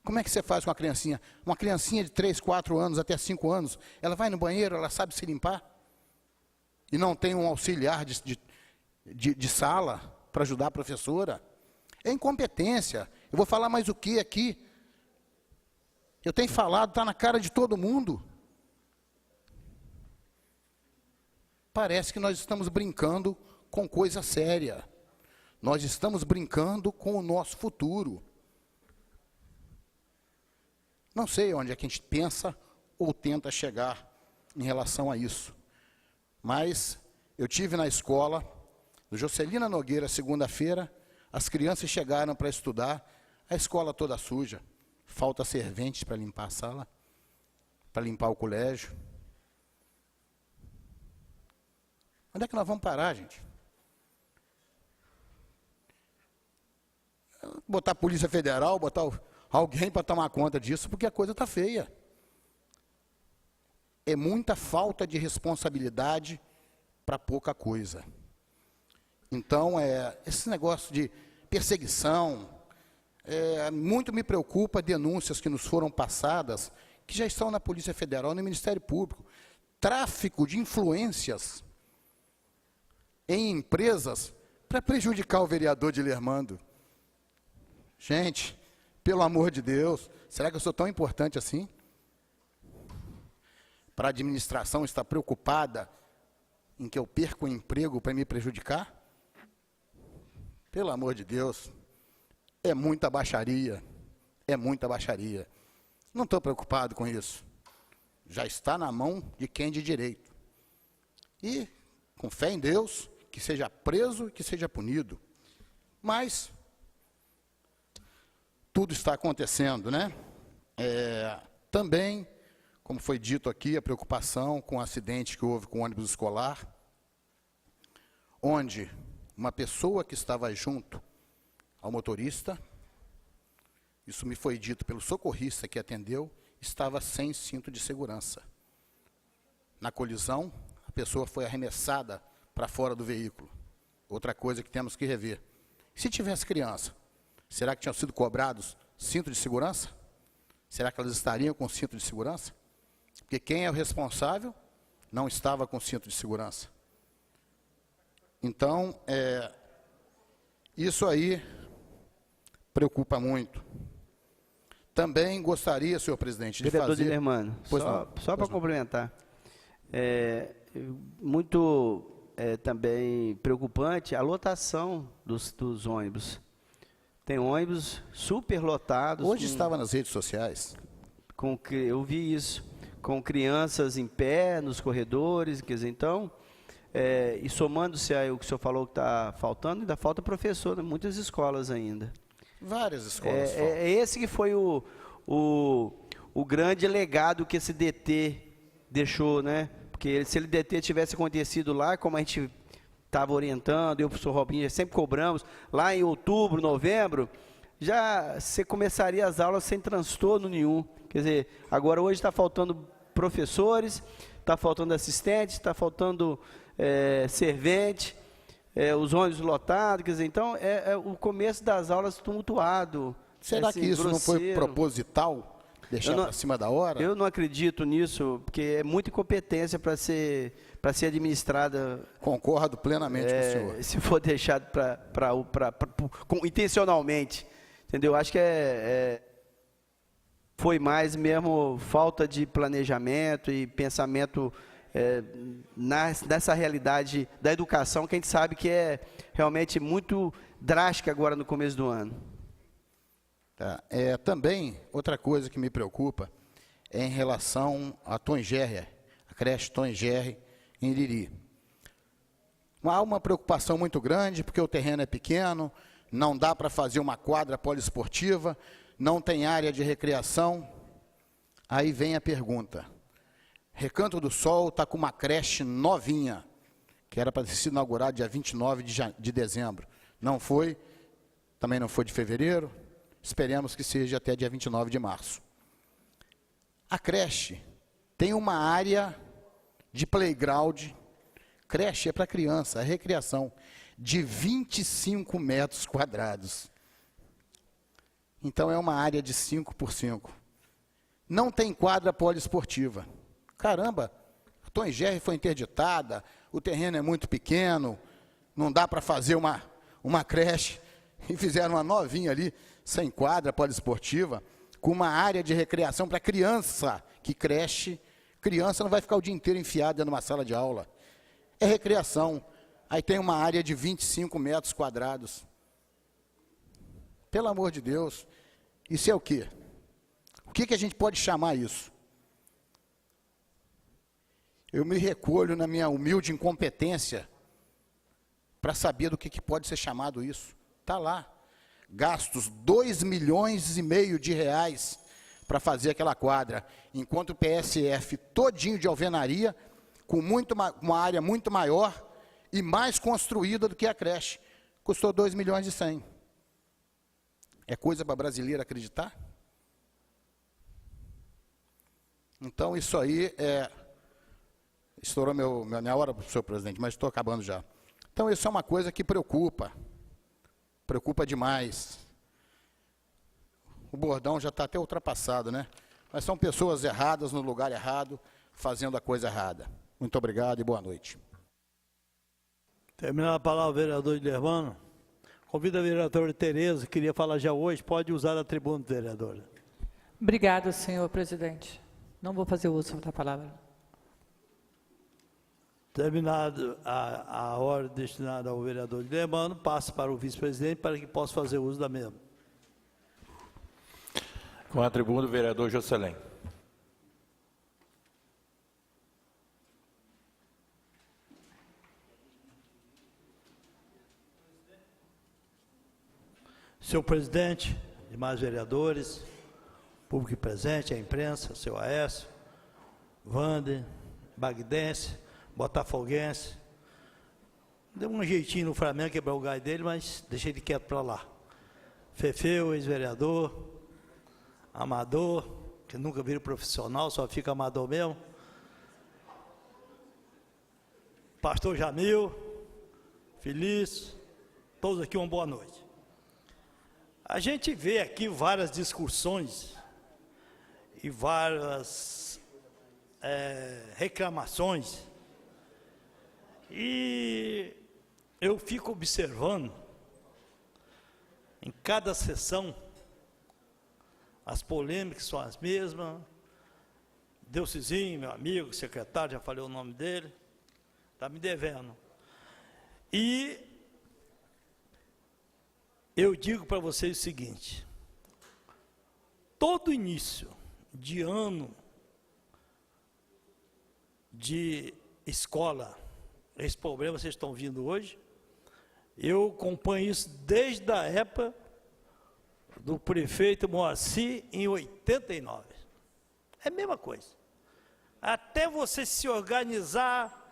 Como é que você faz com uma criancinha? Uma criancinha de 3, 4 anos, até 5 anos, ela vai no banheiro, ela sabe se limpar? E não tem um auxiliar de sala para ajudar a professora? É incompetência. Eu vou falar mais o que aqui? Eu tenho falado, está na cara de todo mundo. Parece que nós estamos brincando com coisa séria. Nós estamos brincando com o nosso futuro. Não sei onde é que a gente pensa ou tenta chegar em relação a isso. Mas eu tive na escola, do Jocelina Nogueira, segunda-feira, as crianças chegaram para estudar, a escola toda suja. Falta serventes para limpar a sala, para limpar o colégio. Onde é que nós vamos parar, gente? Botar a Polícia Federal, botar alguém para tomar conta disso, porque a coisa está feia. É muita falta de responsabilidade para pouca coisa. Então, esse negócio de perseguição, muito me preocupa denúncias que nos foram passadas, que já estão na Polícia Federal, no Ministério Público. Tráfico de influências em empresas para prejudicar o vereador Dilermando. Gente, pelo amor de Deus, será que eu sou tão importante assim? Para a administração estar preocupada em que eu perca o emprego para me prejudicar? Pelo amor de Deus, é muita baixaria, é muita baixaria. Não estou preocupado com isso. Já está na mão de quem de direito. E, com fé em Deus, que seja preso e que seja punido. Mas tudo está acontecendo, né? Também, como foi dito aqui, a preocupação com o acidente que houve com o ônibus escolar, onde uma pessoa que estava junto ao motorista, isso me foi dito pelo socorrista que atendeu, estava sem cinto de segurança. Na colisão, a pessoa foi arremessada para fora do veículo. Outra coisa que temos que rever. Se tivesse criança, será que tinham sido cobrados cinto de segurança? Será que elas estariam com cinto de segurança? Porque quem é o responsável não estava com cinto de segurança. Então, isso aí preocupa muito. Também gostaria, senhor presidente, de vereador fazer... Dilermando, só para complementar, muito também preocupante a lotação dos ônibus. Tem ônibus super lotados. Hoje estava nas redes sociais. Eu vi isso, com crianças em pé nos corredores, quer dizer, então, e somando-se ao que o senhor falou que está faltando, ainda falta professor em muitas escolas ainda. Várias escolas faltam. Esse que foi o grande legado que esse DT deixou, né? Porque se ele DT tivesse acontecido lá, como a gente estava orientando, eu e o professor Robinho sempre cobramos, lá em outubro, novembro, já você começaria as aulas sem transtorno nenhum. Quer dizer, agora hoje está faltando professores, está faltando assistentes, está faltando servente, os ônibus lotados, quer dizer, então o começo das aulas tumultuado. Será que isso não foi proposital? Deixar para cima da hora? Eu não acredito nisso, porque é muita incompetência para ser administrada. Concordo plenamente com o senhor. Se for deixado intencionalmente, entendeu? Acho que foi mais mesmo falta de planejamento e pensamento nessa realidade da educação, que a gente sabe que é realmente muito drástica agora no começo do ano. Tá. Também, outra coisa que me preocupa é em relação a Tom Gerri, a creche Tom Gerri, em Iriri. Há uma preocupação muito grande, porque o terreno é pequeno, não dá para fazer uma quadra poliesportiva, não tem área de recreação. Aí vem a pergunta. Recanto do Sol está com uma creche novinha, que era para ter sido inaugurada dia 29 de dezembro. Não foi, também não foi de fevereiro, esperemos que seja até dia 29 de março. A creche tem uma área de playground, creche é para criança, é recreação, de 25 metros quadrados. Então é uma área de 5 por 5. Não tem quadra poliesportiva. Caramba, a Tom e Jerry foi interditada, o terreno é muito pequeno, não dá para fazer uma creche, e fizeram uma novinha ali, sem quadra poliesportiva, com uma área de recreação para criança, que creche, criança não vai ficar o dia inteiro enfiada numa sala de aula. É recreação. Aí tem uma área de 25 metros quadrados. Pelo amor de Deus, isso é o quê? O que a gente pode chamar isso? Eu me recolho na minha humilde incompetência para saber do que pode ser chamado isso. Está lá. Gastos 2,5 milhões de reais para fazer aquela quadra, enquanto o PSF todinho de alvenaria, com uma área muito maior e mais construída do que a creche, custou 2,1 milhões. É coisa para brasileiro acreditar? Então, isso aí estourou minha hora, senhor presidente, mas estou acabando já. Então, isso é uma coisa que preocupa demais. O bordão já está até ultrapassado, né? Mas são pessoas erradas no lugar errado, fazendo a coisa errada. Muito obrigado e boa noite. Terminando a palavra, o vereador Ilermano. Convido a vereadora Tereza, que queria falar já hoje, pode usar a tribuna, vereadora. Obrigada, senhor presidente. Não vou fazer uso da palavra. Terminada a hora destinada ao vereador Ilermano, passa para o vice-presidente para que possa fazer uso da mesma. Com a tribuna, o vereador Jocelyn. Senhor presidente, demais vereadores, público presente, a imprensa, seu Aécio, Wander, Bagdense, Botafoguense. Deu um jeitinho no Flamengo, quebrar o gás dele, mas deixei ele quieto para lá. Fefeu, ex-vereador, amador, que nunca vira profissional, só fica amador mesmo. Pastor Jamil, Feliz, todos aqui uma boa noite. A gente vê aqui várias discussões e várias reclamações, e eu fico observando em cada sessão, as polêmicas são as mesmas. Delcizinho, meu amigo, secretário, já falei o nome dele, está me devendo. E eu digo para vocês o seguinte: todo início de ano de escola, esse problema vocês estão vindo hoje, eu acompanho isso desde a época do prefeito Moacir, em 89. É a mesma coisa. Até você se organizar,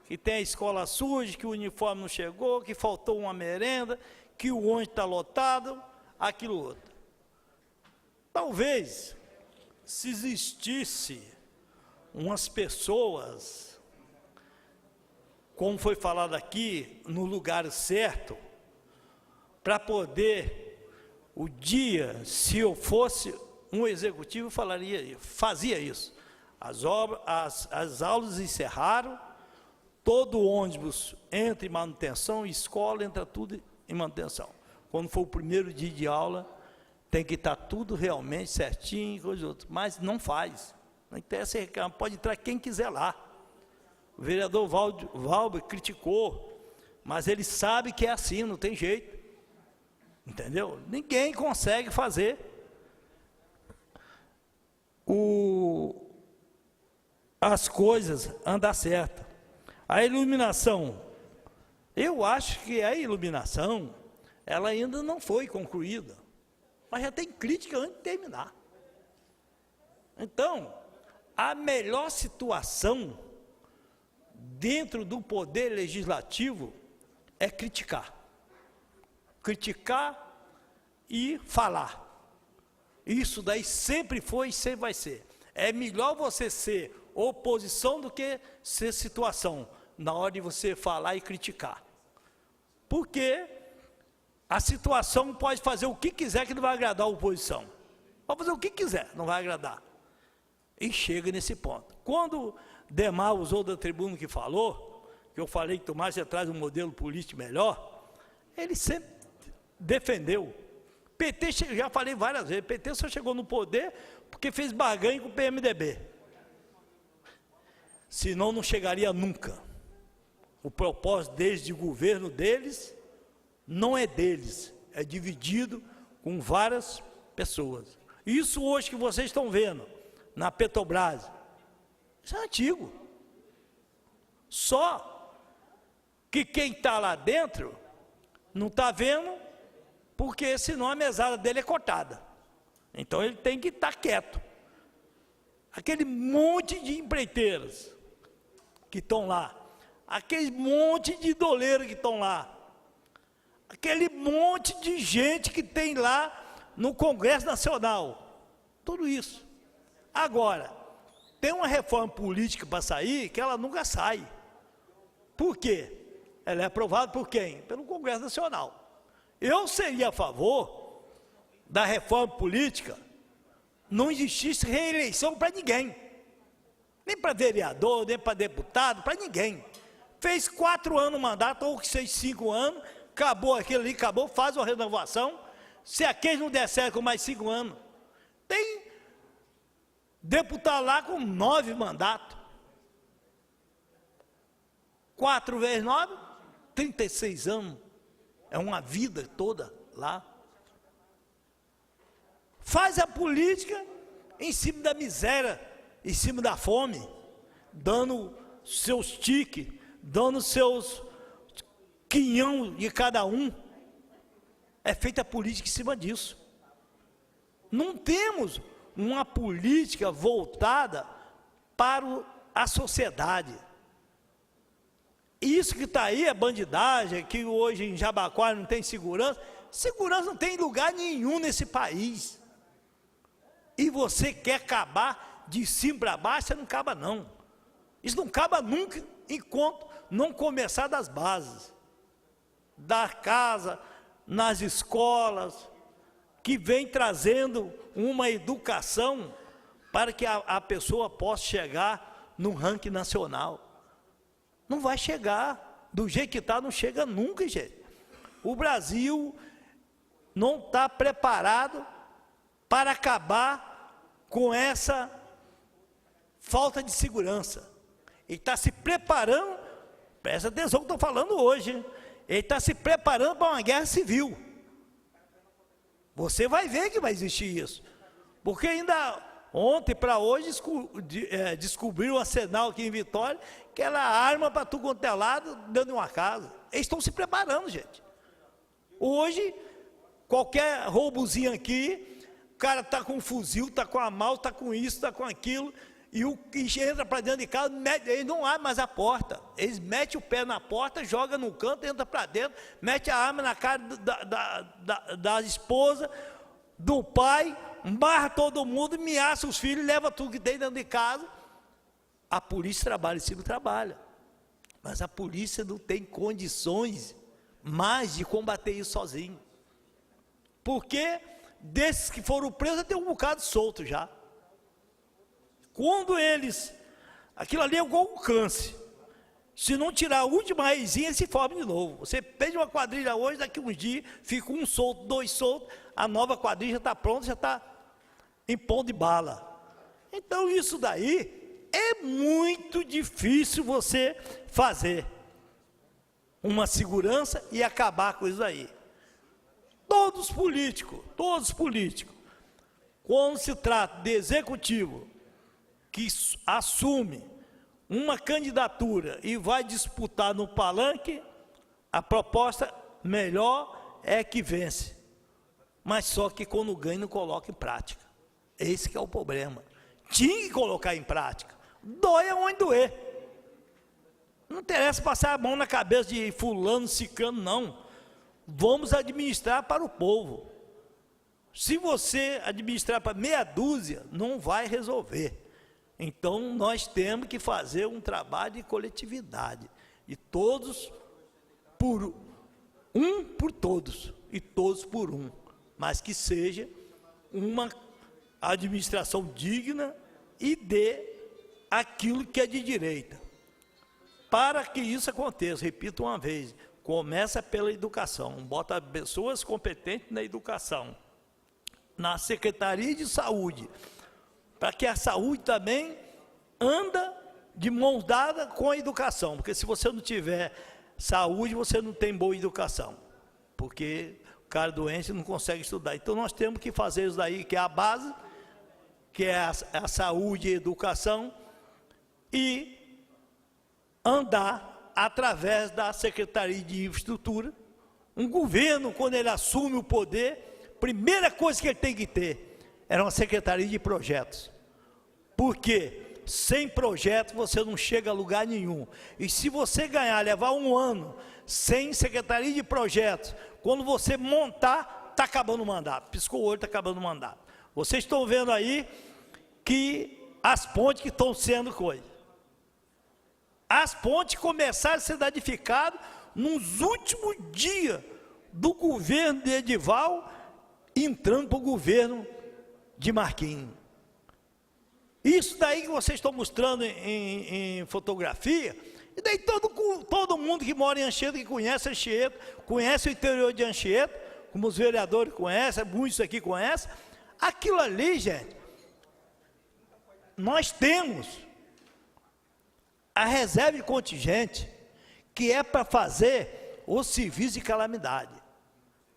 que tem a escola suja, que o uniforme não chegou, que faltou uma merenda, que o ônibus está lotado, aquilo outro. Talvez, se existisse umas pessoas, como foi falado aqui, no lugar certo, para poder, o dia, se eu fosse um executivo, fazia isso. As aulas encerraram, todo ônibus entra em manutenção, escola entra tudo em manutenção. Quando for o primeiro dia de aula, tem que estar tudo realmente certinho e coisa outra. Mas não faz. Não interessa reclamar, pode entrar quem quiser lá. O vereador Valber criticou, mas ele sabe que é assim, não tem jeito. Entendeu? Ninguém consegue fazer as coisas andar certo. A iluminação, eu acho que a iluminação, ela ainda não foi concluída, mas já tem crítica antes de terminar. Então, a melhor situação dentro do poder legislativo é criticar. Criticar e falar. Isso daí sempre foi e sempre vai ser. É melhor você ser oposição do que ser situação, na hora de você falar e criticar. Porque a situação pode fazer o que quiser que não vai agradar a oposição. Pode fazer o que quiser, não vai agradar. E chega nesse ponto. Quando Demar usou da tribuna que falou, que eu falei que Tomás você traz um modelo político melhor, ele sempre defendeu. PT, já falei várias vezes, PT só chegou no poder porque fez barganha com o PMDB. Senão não chegaria nunca. O propósito deles, de governo deles, não é deles, é dividido com várias pessoas. Isso hoje que vocês estão vendo na Petrobras, isso é antigo. Só que quem está lá dentro não está vendo, porque senão a mesada dele é cortada. Então ele tem que estar quieto. Aquele monte de empreiteiras que estão lá, aquele monte de doleiros que estão lá, aquele monte de gente que tem lá no Congresso Nacional, tudo isso. Agora, tem uma reforma política para sair que ela nunca sai. Por quê? Ela é aprovada por quem? Pelo Congresso Nacional. Eu seria a favor da reforma política, não existisse reeleição para ninguém, nem para vereador, nem para deputado, para ninguém. Fez 4 anos o mandato, ou que 5 anos, acabou aquilo ali, acabou, faz uma renovação. Se aqueles não der certo com mais 5 anos, tem deputado lá com 9 mandatos. 4 vezes 9, 36 anos. É uma vida toda lá. Faz a política em cima da miséria, em cima da fome, dando seus tiques, dando seus quinhão de cada um. É feita a política em cima disso. Não temos uma política voltada para a sociedade. Isso que está aí é bandidagem, que hoje em Jabaquara não tem segurança. Segurança não tem lugar nenhum nesse país. E você quer acabar de cima para baixo, você não acaba não. Isso não acaba nunca, enquanto não começar das bases. Da casa, nas escolas, que vem trazendo uma educação para que a pessoa possa chegar no ranking nacional. Não vai chegar, do jeito que está, não chega nunca, gente. O Brasil não está preparado para acabar com essa falta de segurança. Ele está se preparando, presta atenção no que estou falando hoje, hein? Ele está se preparando para uma guerra civil. Você vai ver que vai existir isso. Porque ainda ontem para hoje descobriram um arsenal aqui em Vitória, que era arma para tudo quanto é lado, dentro de uma casa. Eles estão se preparando, gente. Hoje, qualquer roubozinho aqui, o cara está com um fuzil, está com a mão, está com isso, está com aquilo, e o que entra para dentro de casa, eles não abrem mais a porta. Eles metem o pé na porta, jogam no canto, entra para dentro, mete a arma na cara da esposa, do pai, barra todo mundo, ameaça os filhos, leva tudo que tem dentro de casa. A polícia trabalha, o civil trabalha. Mas a polícia não tem condições mais de combater isso sozinho. Porque desses que foram presos, tem um bocado solto já. Quando eles, aquilo ali é igual um câncer. Se não tirar a última raizinha, ele se forma de novo. Você pede uma quadrilha hoje, daqui uns dias, fica um solto, 2 soltos, a nova quadrilha já está pronta, já está em pão de bala. Então isso daí é muito difícil você fazer uma segurança e acabar com isso aí. Todos políticos, quando se trata de executivo que assume uma candidatura e vai disputar no palanque, a proposta melhor é que vence. Mas só que quando ganha não coloca em prática. Esse que é o problema. tinha que colocar em prática. Dói aonde doer. Não interessa passar a mão na cabeça de fulano, ciclano, não. Vamos administrar para o povo. Se você administrar para meia dúzia, não vai resolver. Então, nós temos que fazer um trabalho de coletividade. E todos por todos, e todos por um. Mas que seja uma administração digna e dê aquilo que é de direita. Para que isso aconteça, repito uma vez, começa pela educação, bota pessoas competentes na educação, na Secretaria de Saúde, para que a saúde também anda de mãos dadas com a educação, porque se você não tiver saúde, você não tem boa educação, porque o cara doente não consegue estudar. Então nós temos que fazer isso daí, que é a base, que é a saúde e a educação, e andar através da Secretaria de Infraestrutura. Um governo, quando ele assume o poder, primeira coisa que ele tem que ter era uma Secretaria de Projetos. Porque sem projeto você não chega a lugar nenhum. E se você levar um ano sem Secretaria de Projetos, quando você montar, está acabando o mandato. Piscou o olho, está acabando o mandato. Vocês estão vendo aí que as pontes que estão sendo coisa. As pontes começaram a ser danificadas nos últimos dias do governo de Edival, entrando para o governo de Marquinhos. Isso daí que vocês estão mostrando em fotografia, e daí todo mundo que mora em Anchieta, que conhece Anchieta, conhece o interior de Anchieta, como os vereadores conhecem, muitos aqui conhecem, aquilo ali, gente, nós temos a reserva de contingente, que é para fazer o serviço de calamidade.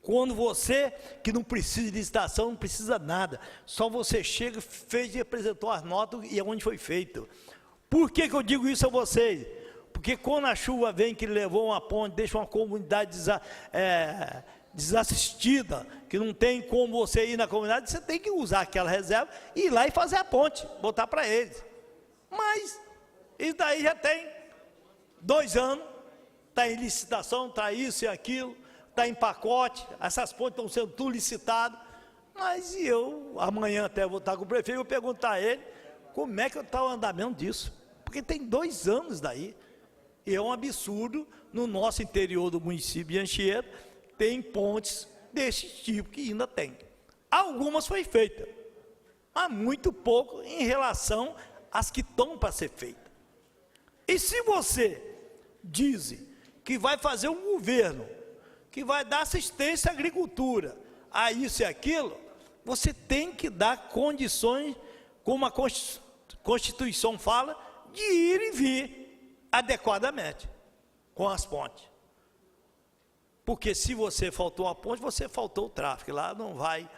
Quando você, que não precisa de licitação, não precisa nada, só você chega, fez e apresentou as notas e aonde foi feito. Por que eu digo isso a vocês? Porque quando a chuva vem, que levou uma ponte, deixa uma comunidade desassistida, que não tem como você ir na comunidade, você tem que usar aquela reserva, ir lá e fazer a ponte, botar para eles. Mas isso daí já tem 2 anos, está em licitação, está isso e aquilo, está em pacote, essas pontes estão sendo tudo licitadas, mas eu, amanhã até vou estar com o prefeito, vou perguntar a ele, como é que está o andamento disso? Porque tem 2 anos daí, e é um absurdo, no nosso interior do município de Anchieta, tem pontes desse tipo que ainda tem. Algumas foi feita, mas muito pouco em relação às que estão para ser feitas. E se você diz que vai fazer um governo que vai dar assistência à agricultura, a isso e aquilo, você tem que dar condições, como a Constituição fala, de ir e vir adequadamente com as pontes. Porque se você faltou a ponte, você faltou o tráfego. Lá não vai,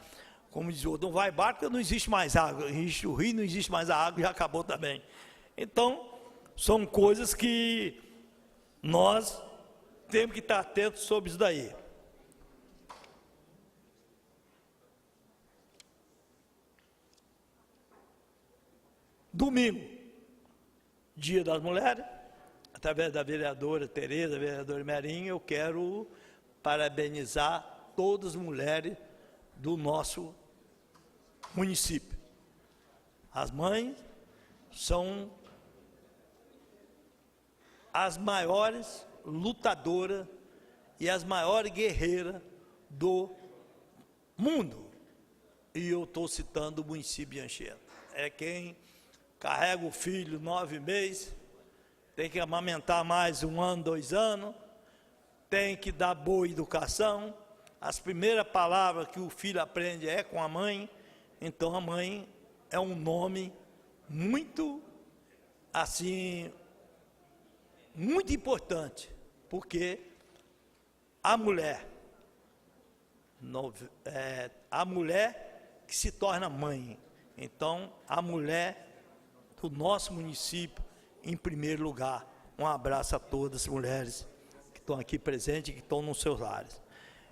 como diz o outro, não vai barco, porque não existe mais água. Existe o rio, não existe mais a água, já acabou também. Então, são coisas que nós temos que estar atentos sobre isso daí. Domingo, Dia das Mulheres, através da vereadora Tereza, vereadora Merinho, eu quero parabenizar todas as mulheres do nosso município. As mães são as maiores lutadoras e as maiores guerreiras do mundo. E eu estou citando o município de Anchieta. É quem carrega o filho 9 meses, tem que amamentar mais 1 ano, 2 anos, tem que dar boa educação. As primeiras palavras que o filho aprende é com a mãe. Então a mãe é um nome muito, assim, muito importante, porque a mulher que se torna mãe. Então, a mulher do nosso município, em primeiro lugar. Um abraço a todas as mulheres que estão aqui presentes e que estão nos seus lares.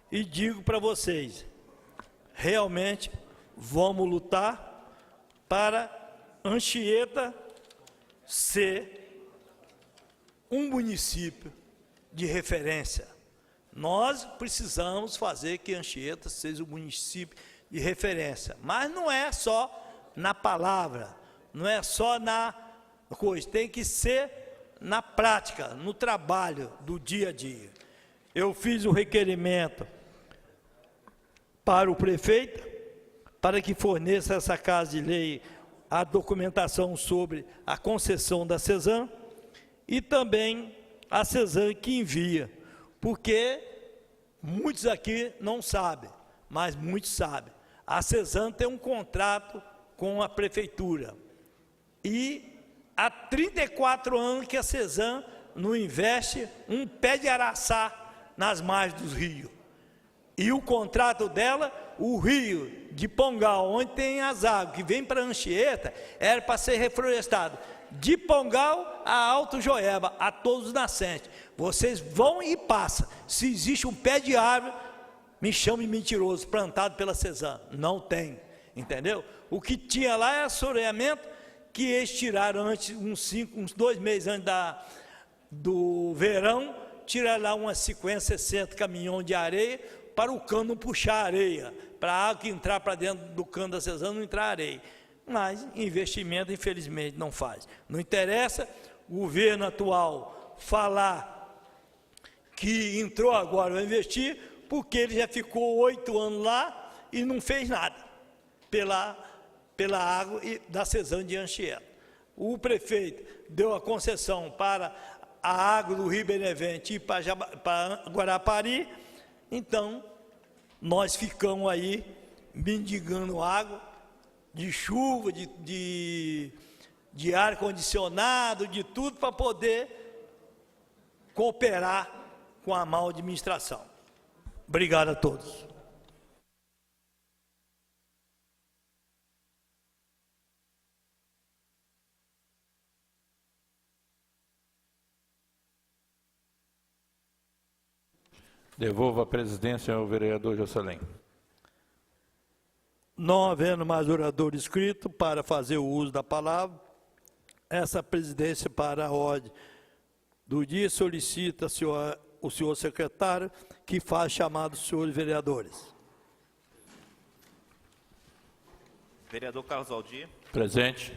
E digo para vocês, realmente, vamos lutar para Anchieta ser um município de referência. Nós precisamos fazer que Anchieta seja um município de referência, mas não é só na palavra, não é só na coisa, tem que ser na prática, no trabalho do dia a dia. Eu fiz o requerimento para o prefeito, para que forneça essa casa de lei a documentação sobre a concessão da CESAM e também a CESAM que envia, porque muitos aqui não sabem, mas muitos sabem. A CESAM tem um contrato com a prefeitura e há 34 anos que a CESAM não investe um pé de araçá nas margens dos rios. E o contrato dela, o rio de Pongal, onde tem as águas que vêm para Anchieta, era para ser reflorestado de Pongal a Alto Joeba, a todos os nascentes. Vocês vão e passam. Se existe um pé de árvore, me chame mentiroso, plantado pela CESAM. Não tem, entendeu? O que tinha lá é assoreamento, que eles tiraram antes, uns 2 meses antes do verão, tiraram lá umas 50, 60 caminhões de areia, para o cano não puxar areia, para a água que entrar para dentro do cano da CESAM não entrar areia. Mas investimento, infelizmente, não faz. Não interessa o governo atual falar que entrou agora vai investir, porque ele já ficou 8 anos lá e não fez nada pela água da CESAM de Anchieta. O prefeito deu a concessão para a água do Rio Benevente e para Guarapari, então nós ficamos aí mendigando água, de chuva, de ar-condicionado, de tudo para poder cooperar com a má administração. Obrigado a todos. Devolvo a presidência ao vereador Jocelyn. Não havendo mais orador inscrito para fazer o uso da palavra, essa presidência para a ordem do dia solicita o senhor secretário que faz chamado dos senhores vereadores. Vereador Carlos Aldir. Presente.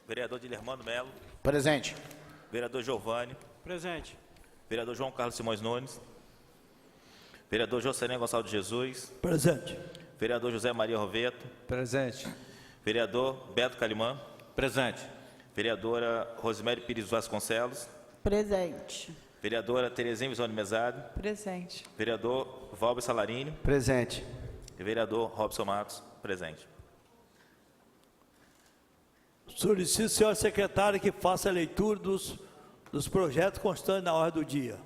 Vereador Dilermando Melo. Presente. Vereador Giovanni. Presente. Vereador João Carlos Simões Nunes. Vereador Jocelyn Gonçalves de Jesus. Presente. Vereador José Maria Roveta. Presente. Vereador Beto Calimã. Presente. Vereadora Rosemary Pires Vasconcelos. Presente. Vereadora Terezinha Visone Mesado. Presente. Vereador Valber Salarini. Presente. E vereador Robson Matos. Presente. Solicito, senhor secretário, que faça a leitura dos projetos constantes na ordem do dia.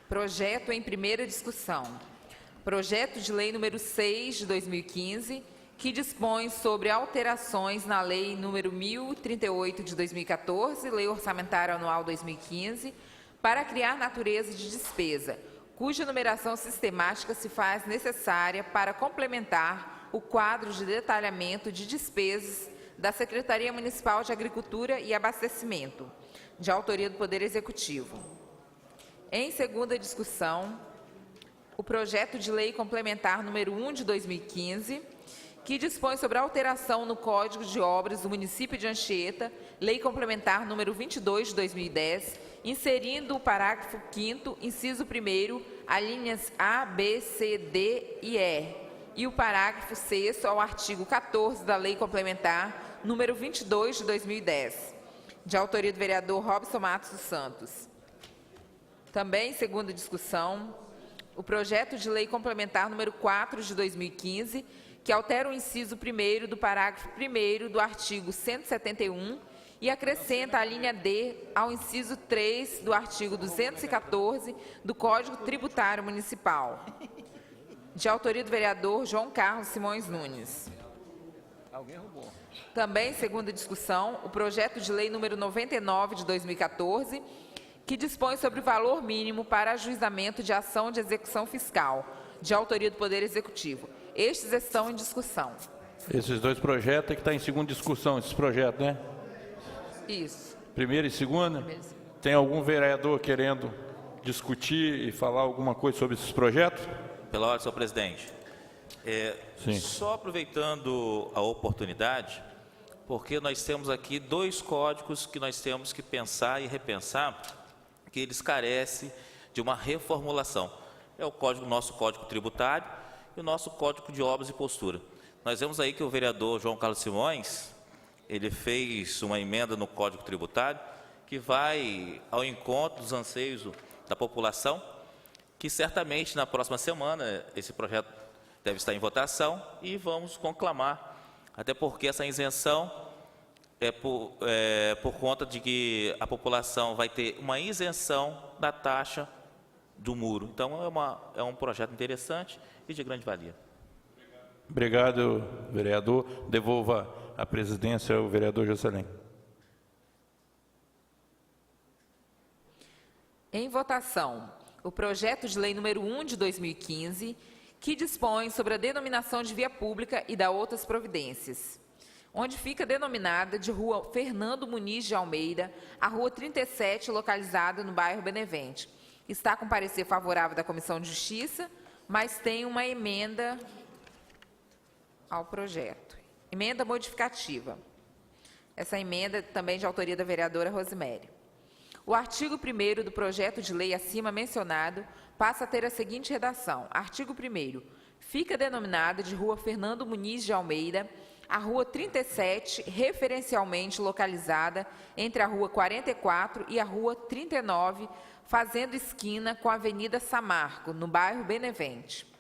Projeto em primeira discussão. Projeto de lei número 6 de 2015, que dispõe sobre alterações na lei número 1038 de 2014, lei orçamentária anual 2015, para criar natureza de despesa, cuja numeração sistemática se faz necessária para complementar o quadro de detalhamento de despesas da Secretaria Municipal de Agricultura e Abastecimento, de autoria do Poder Executivo. Em segunda discussão, o projeto de lei complementar número 1 de 2015, que dispõe sobre alteração no Código de Obras do município de Anchieta, lei complementar número 22 de 2010, inserindo o parágrafo 5º, inciso 1º, alíneas A, B, C, D e E, e o parágrafo 6º ao artigo 14 da lei complementar número 22 de 2010, de autoria do vereador Robson Matos dos Santos. Também, em segunda discussão, o projeto de lei complementar número 4 de 2015, que altera o inciso 1º do parágrafo 1º do artigo 171 e acrescenta a linha D ao inciso 3 do artigo 214 do Código Tributário Municipal, de autoria do vereador João Carlos Simões Nunes. Também, em segunda discussão, o projeto de lei número 99 de 2014, que dispõe sobre o valor mínimo para ajuizamento de ação de execução fiscal, de autoria do Poder Executivo. Estes estão em discussão. Esses dois projetos é que está em segunda discussão, esses projetos, né? Isso. Primeira e segunda? Tem algum vereador querendo discutir e falar alguma coisa sobre esses projetos? Pela ordem, senhor presidente. Sim. Só aproveitando a oportunidade, porque nós temos aqui dois códigos que nós temos que pensar e repensar, que eles carecem de uma reformulação. É o nosso Código Tributário e o nosso Código de Obras e Postura. Nós vemos aí que o vereador João Carlos Simões, ele fez uma emenda no Código Tributário que vai ao encontro dos anseios da população, que certamente na próxima semana esse projeto deve estar em votação e vamos conclamar, até porque essa isenção é por conta de que a população vai ter uma isenção da taxa do muro. Então, é um projeto interessante e de grande valia. Obrigado, vereador. Devolva a presidência ao vereador Jocelyn. Em votação, o projeto de lei número 1 de 2015, que dispõe sobre a denominação de via pública e da outras providências, onde fica denominada de Rua Fernando Muniz de Almeida, a Rua 37, localizada no bairro Benevente. Está com parecer favorável da Comissão de Justiça, mas tem uma emenda ao projeto. Emenda modificativa. Essa emenda também de autoria da vereadora Rosemary. O artigo 1º do projeto de lei acima mencionado passa a ter a seguinte redação. Artigo 1º. Fica denominada de Rua Fernando Muniz de Almeida, a Rua 37, referencialmente localizada entre a Rua 44 e a Rua 39, fazendo esquina com a Avenida Samarco, no bairro Benevente.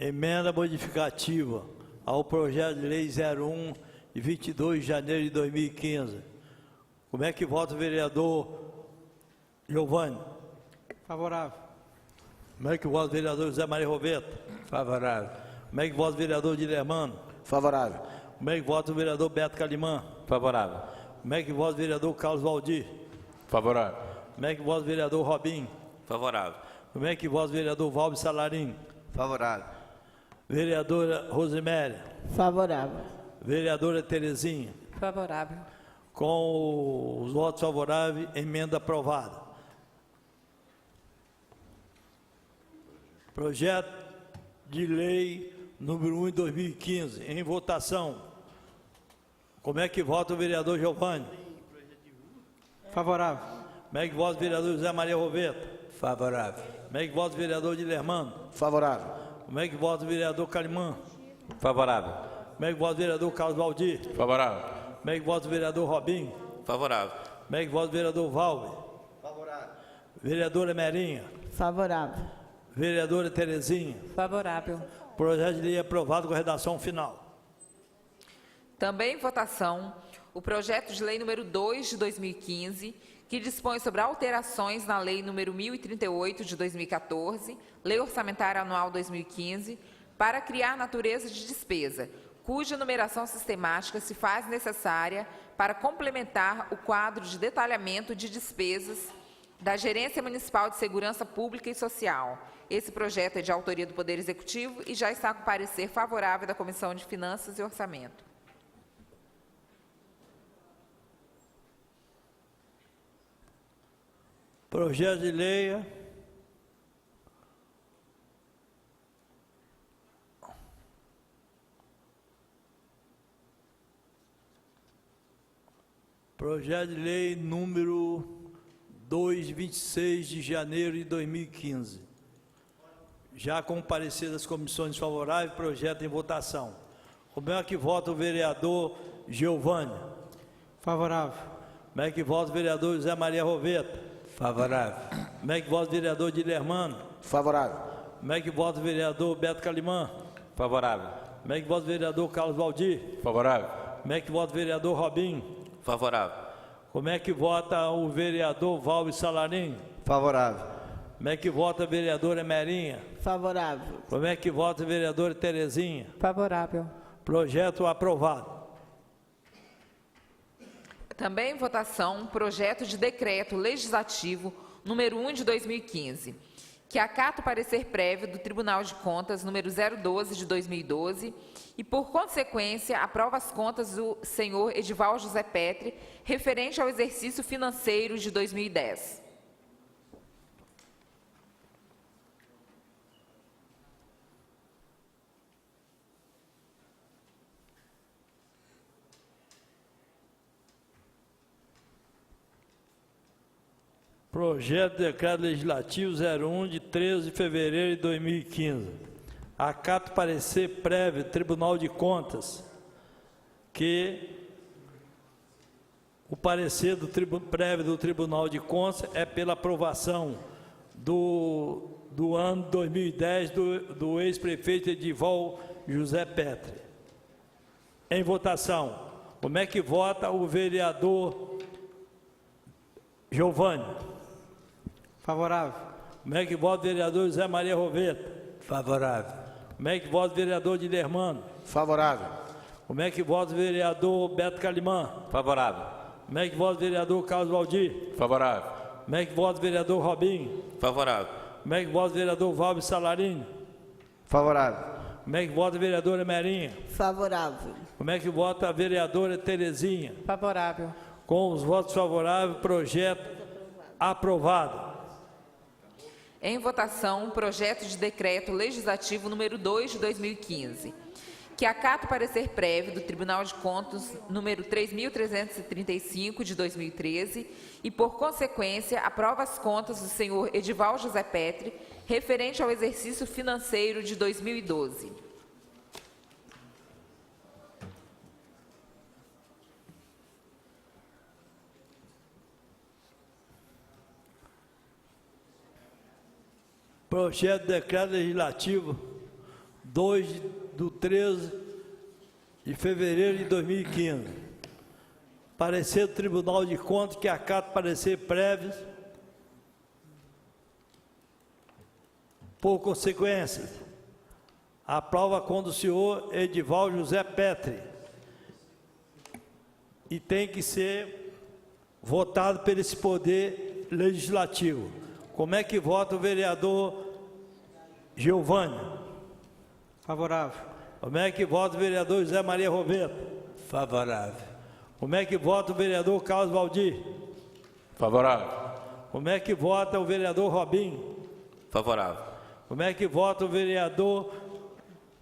Emenda modificativa ao projeto de lei 01, de 22 de janeiro de 2015. Como é que vota o vereador Giovanni? Favorável. Como é que vota o vereador José Maria Roveta? Favorável. Como é que vota o vereador Dilermano? Favorável. Como é que vota o vereador Beto Calimã? Favorável. Como é que vota o vereador Carlos Valdir? Favorável. Como é que vota o vereador Robinho? Favorável. Como é que vota o vereador Valber Salarim? Favorável. Vereadora Rosemary? Favorável. Vereadora Terezinha? Favorável. Com os votos favoráveis, emenda aprovada. Projeto de lei número 1 de 2015, em votação. Como é que vota o vereador Giovanni? Favorável. Como é que vota o vereador José Maria Roveta? Favorável. Como é que vota o vereador Dilermano? Favorável. Como é que vota o vereador Calimã? Favorável. Como é que vota o vereador Carlos Valdir? Favorável. Como é que vota o vereador Robinho? Favorável. Como é que vota o vereador Valber? Favorável. Vereadora Merinha? Favorável. Vereadora Terezinha? Favorável. Projeto de lei aprovado com redação final. Também em votação, o projeto de lei número 2 de 2015, que dispõe sobre alterações na lei número 1038 de 2014, Lei Orçamentária Anual 2015, para criar natureza de despesa, cuja numeração sistemática se faz necessária para complementar o quadro de detalhamento de despesas da Gerência Municipal de Segurança Pública e Social. Esse projeto é de autoria do Poder Executivo e já está com parecer favorável da Comissão de Finanças e Orçamento. Projeto de lei número 2, 26 de janeiro de 2015. Já com parecer das comissões favoráveis, projeto em votação. Como é que vota o vereador Giovanni? Favorável. Como é que vota o vereador José Maria Roveta? Favorável. Como é que vota o vereador Dilermano? Favorável. Como é que vota o vereador Beto Calimã? Favorável. Como é que vota o vereador Carlos Valdir? Favorável. Como Como é que vota o vereador Robinho? Favorável. Como é que vota o vereador Valber Salarim? Favorável. Como é que vota a vereadora Merinha? Favorável. Como é que vota a vereadora Terezinha? Favorável. Projeto aprovado. Também em votação, projeto de decreto legislativo número 1 de 2015, que acata o parecer prévio do Tribunal de Contas número 012 de 2012 e, por consequência, aprova as contas do senhor Edivaldo José Petri, referente ao exercício financeiro de 2010. Projeto de Decreto Legislativo 01 de 13 de fevereiro de 2015. Acato parecer prévio do Tribunal de Contas que o parecer prévio do Tribunal de Contas é pela aprovação do ano 2010 do ex-prefeito Edivaldo José Petri. Em votação, como é que vota o vereador Giovanni? Favorável. Como é que vota o vereador José Maria Roveta? Favorável. Como é que vota o vereador Dilermano? Favorável. Como é que vota o vereador Beto Calimã? Favorável. Como é que vota o vereador Carlos Valdir? Favorável. Como é que vota o vereador Robinho? Favorável. Como é que vota o vereador Valber Salarini? Favorável. Como é que vota a vereadora Merinha? Favorável. Como é que vota a vereadora Terezinha? Favorável. Com os votos favoráveis, projeto aprovado. Em votação, projeto de decreto legislativo número 2 de 2015, que acata o parecer prévio do Tribunal de Contas número 3.335 de 2013 e, por consequência, aprova as contas do senhor Edivaldo José Petri, referente ao exercício financeiro de 2012. Projeto de Decreto Legislativo 2 do 13 de fevereiro de 2015. Parecer do Tribunal de Contas que acata parecer prévio. Por consequência, aprova quando o senhor Edivaldo José Petri e tem que ser votado por esse poder legislativo. Como é que vota o vereador Giovanni? Favorável. Como é que vota o vereador José Maria Roveta? Favorável. Como é que vota o vereador Carlos Valdir? Favorável. Como é que vota o vereador Robinho? Favorável. Como é que vota o vereador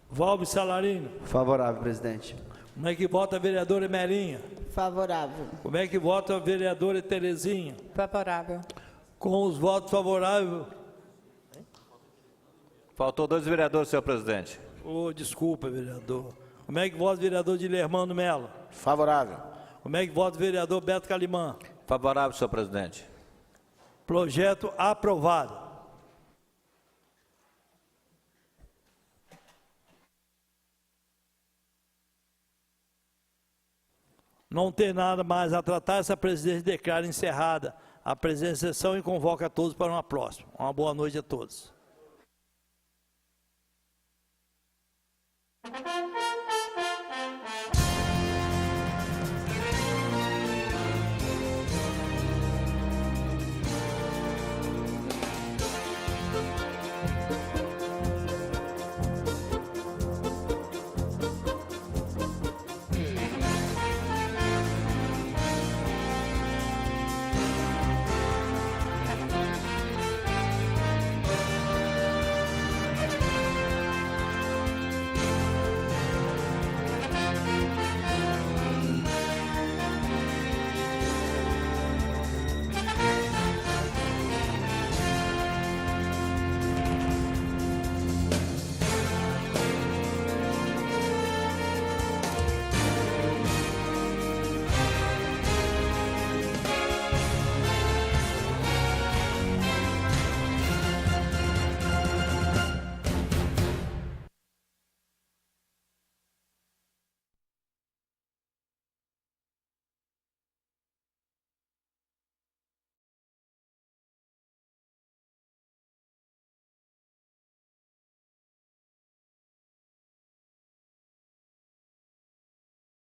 Valber Salarino? Favorável, presidente. Como é que vota a vereadora Merinha? Favorável. Como é que vota a vereadora Terezinha? Favorável. Com os votos favoráveis... Faltou 2 vereadores, senhor presidente. Desculpa, vereador. Como é que vota o vereador Dilermano Melo? Favorável. Como é que vota o vereador Beto Calimã? Favorável, senhor presidente. Projeto aprovado. Não tem nada mais a tratar, essa presidência declara encerrada a presente sessão e convoca a todos para uma próxima. Uma boa noite a todos.